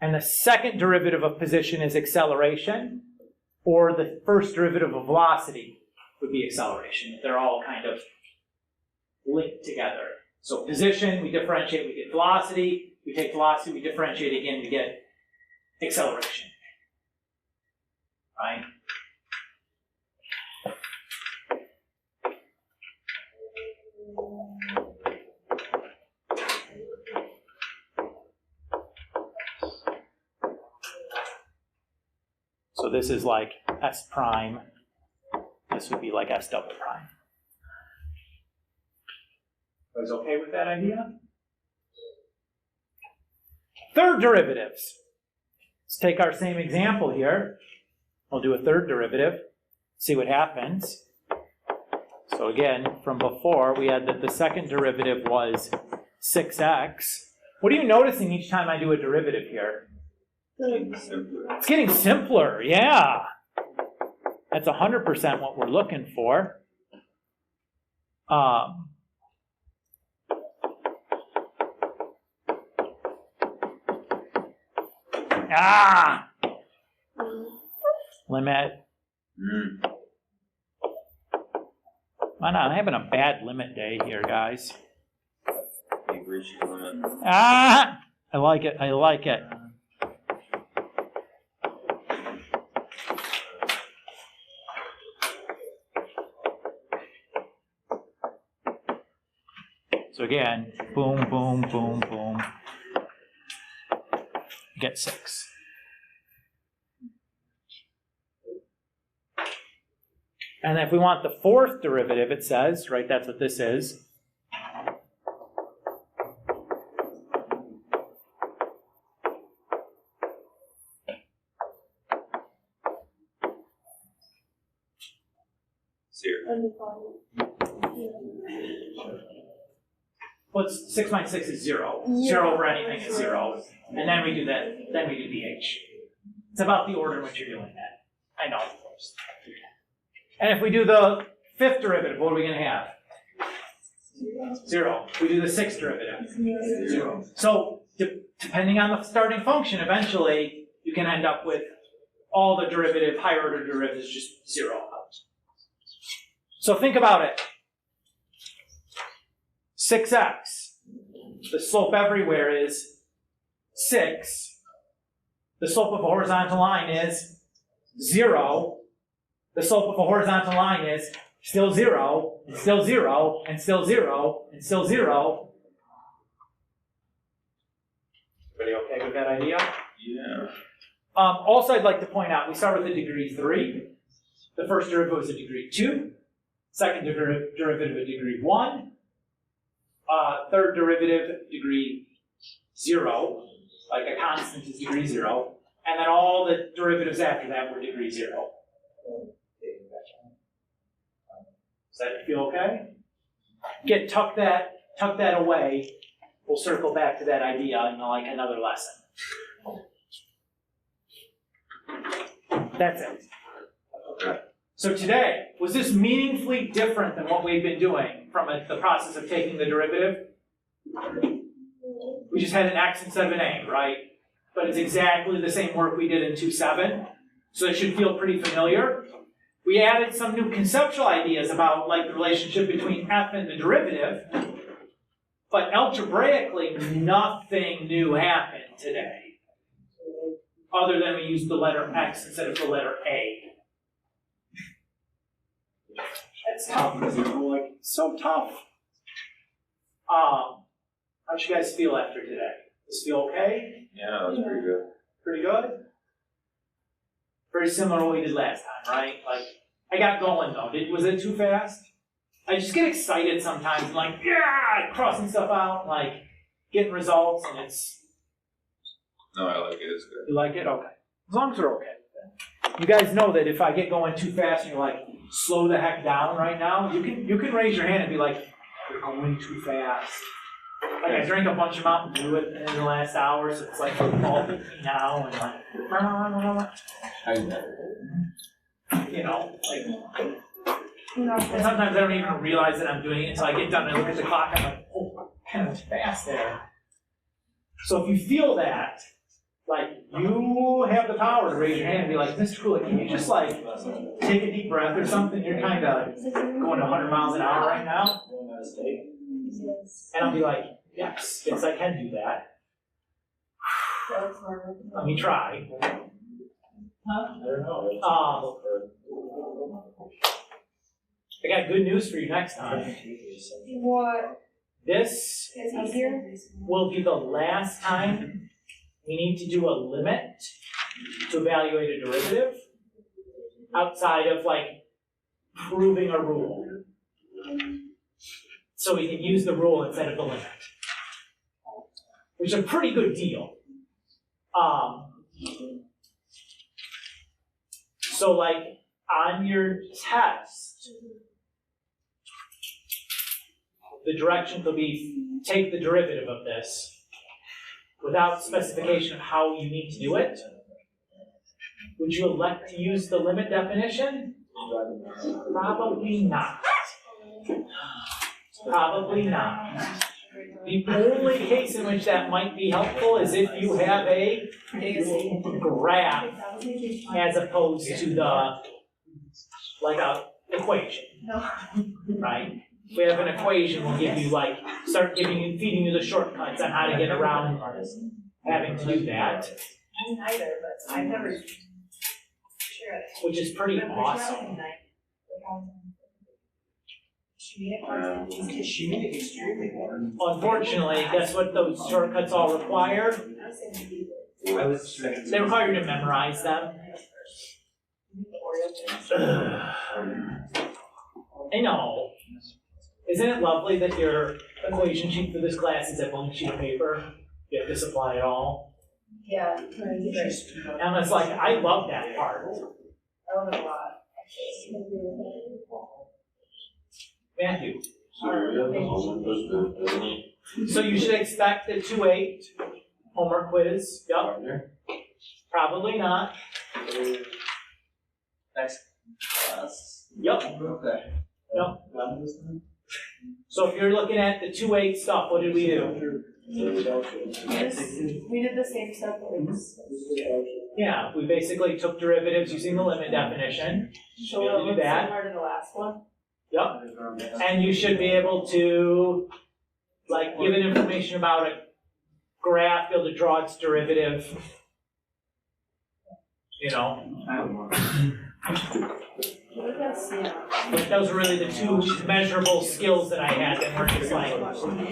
and the second derivative of position is acceleration, or the first derivative of velocity would be acceleration. They're all kind of linked together. So position, we differentiate, we get velocity. We take velocity, we differentiate again, we get acceleration. Right? So this is like S prime. This would be like S double prime. You guys okay with that idea? Third derivatives. Let's take our same example here. We'll do a third derivative, see what happens. So again, from before, we had that the second derivative was 6x. What are you noticing each time I do a derivative here? It's getting simpler, yeah. That's 100% what we're looking for. Limit. I'm having a bad limit day here, guys. You've reached your limit. I like it, I like it. So again, boom, boom, boom, boom. Get 6. And if we want the fourth derivative, it says, right, that's what this is. Well, 6 minus 6 is 0. 0 over anything is 0. And then we do BH. It's about the order in which you're doing that. I know, of course. And if we do the 5th derivative, what are we going to have? 0. If we do the 6th derivative, 0. So, depending on the starting function, eventually you can end up with all the higher order derivatives just 0. So think about it. 6x. The slope everywhere is 6. The slope of a horizontal line is 0. The slope of a horizontal line is still 0, and still 0, and still 0, and still 0. Everybody okay with that idea? Yeah. Also, I'd like to point out, we start with a degree 3. The first derivative was a degree 2. Second derivative, a degree 1. Third derivative, degree 0. Like a constant is degree 0. And then all the derivatives after that were degree 0. Does that feel okay? Tuck that away. We'll circle back to that idea in like another lesson. That's it. Okay. So today, was this meaningfully different than what we've been doing from the process of taking the derivative? We just had an x instead of an a, right? But it's exactly the same work we did in 2.7, so it should feel pretty familiar. We added some new conceptual ideas about like the relationship between f and the derivative, but algebraically nothing new happened today, other than we used the letter x instead of the letter a. That's tough, isn't it? Like, so tough. How'd you guys feel after today? Does it feel okay? Yeah, that was pretty good. Pretty good? Very similar to what we did last time, right? Like, I got going though. Was it too fast? I just get excited sometimes, and like, yeah, crossing stuff out, like, getting results, and it's... No, I like it. It's good. You like it? Okay. As long as we're okay with it. You guys know that if I get going too fast and you're like, slow the heck down right now, you can raise your hand and be like, you're going too fast. Like I drank a bunch of Mountain Dew in the last hour, so it's like all 15 now, and like, you know, like, and sometimes I don't even realize that I'm doing it until I get done and I look at the clock and I'm like, oh, kind of fast there. So if you feel that, like, you have the power to raise your hand and be like, Mr. Cooley, can you just like take a deep breath or something? You're kind of going 100 miles an hour right now. And I'll be like, yes, I can do that. Let me try. I got good news for you next time. What? This Is easier? will be the last time we need to do a limit to evaluate a derivative outside of like proving a rule. So we can use the rule instead of the limit, which is a pretty good deal. So like on your test, the direction could be take the derivative of this without specification of how you need to do it. Would you elect to use the limit definition? Probably not. Probably not. The only case in which that might be helpful is if you have a graph as opposed to the, like a equation, right? If we have an equation, we'll give you like, feeding you the shortcuts on how to get around having to do that. I didn't either, but I've never. Which is pretty awesome. Unfortunately, guess what those shortcuts all require? They require you to memorize them. I know. Isn't it lovely that your equation sheet for this class is a blank sheet of paper? You have to supply it all. Yeah. And it's like, I love that part. I love it a lot. Matthew. So you should expect the 2-8 homework quiz, yep, probably not, Next class. yep. Okay. So if you're looking at the 2-8 stuff, what did we do? We did the same stuff as Yeah, we basically took derivatives using the limit definition, show Yeah, that do looks that. similar to the last one. yep, and you should be able to, like, given information about a graph, be able to draw its derivative. You know, but those were really the two measurable skills that I had that were just like,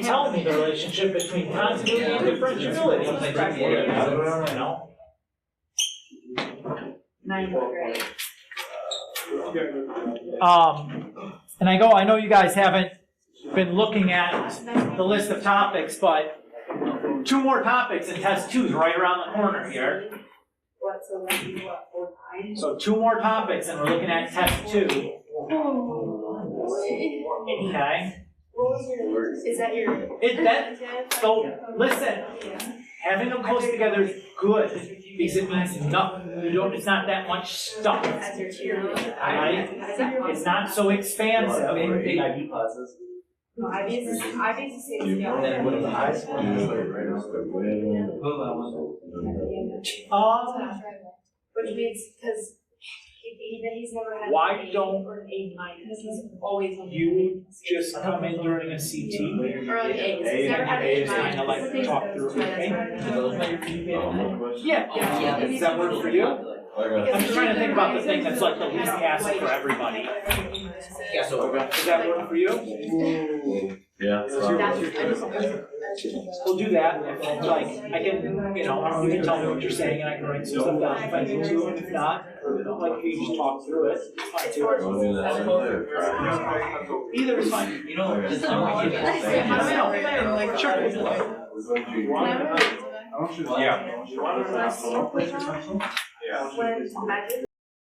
tell me the relationship between continuity and differentiability. You know? And I know you guys haven't been looking at the list of topics, but 2 more topics and test 2 is right around the corner here. So 2 more topics and we're looking at test 2. Okay? Is that your? So listen, having them close together is good because it means nothing. It's not that much stuff. Alright? It's not so expansive. Big IB classes. IB is the same And then what are the high school? Which means, because he's never had. Why an A don't or an A minus, he's always on the you just come in during a CT? Or like A's, he's never had A an A is kind of minus. like talk through everything. Yeah, does that work for you? I'm just trying to think about the thing that's like the least hassle for everybody. Yeah, so. Does that work for you? Yeah. We'll do that, if, like, I can, you know, you can tell me what you're saying and I can write some stuff down if I need to, and if not, like, you just talk through it, it's fine too. Either is fine. You know, just Sure. Yeah. Yeah.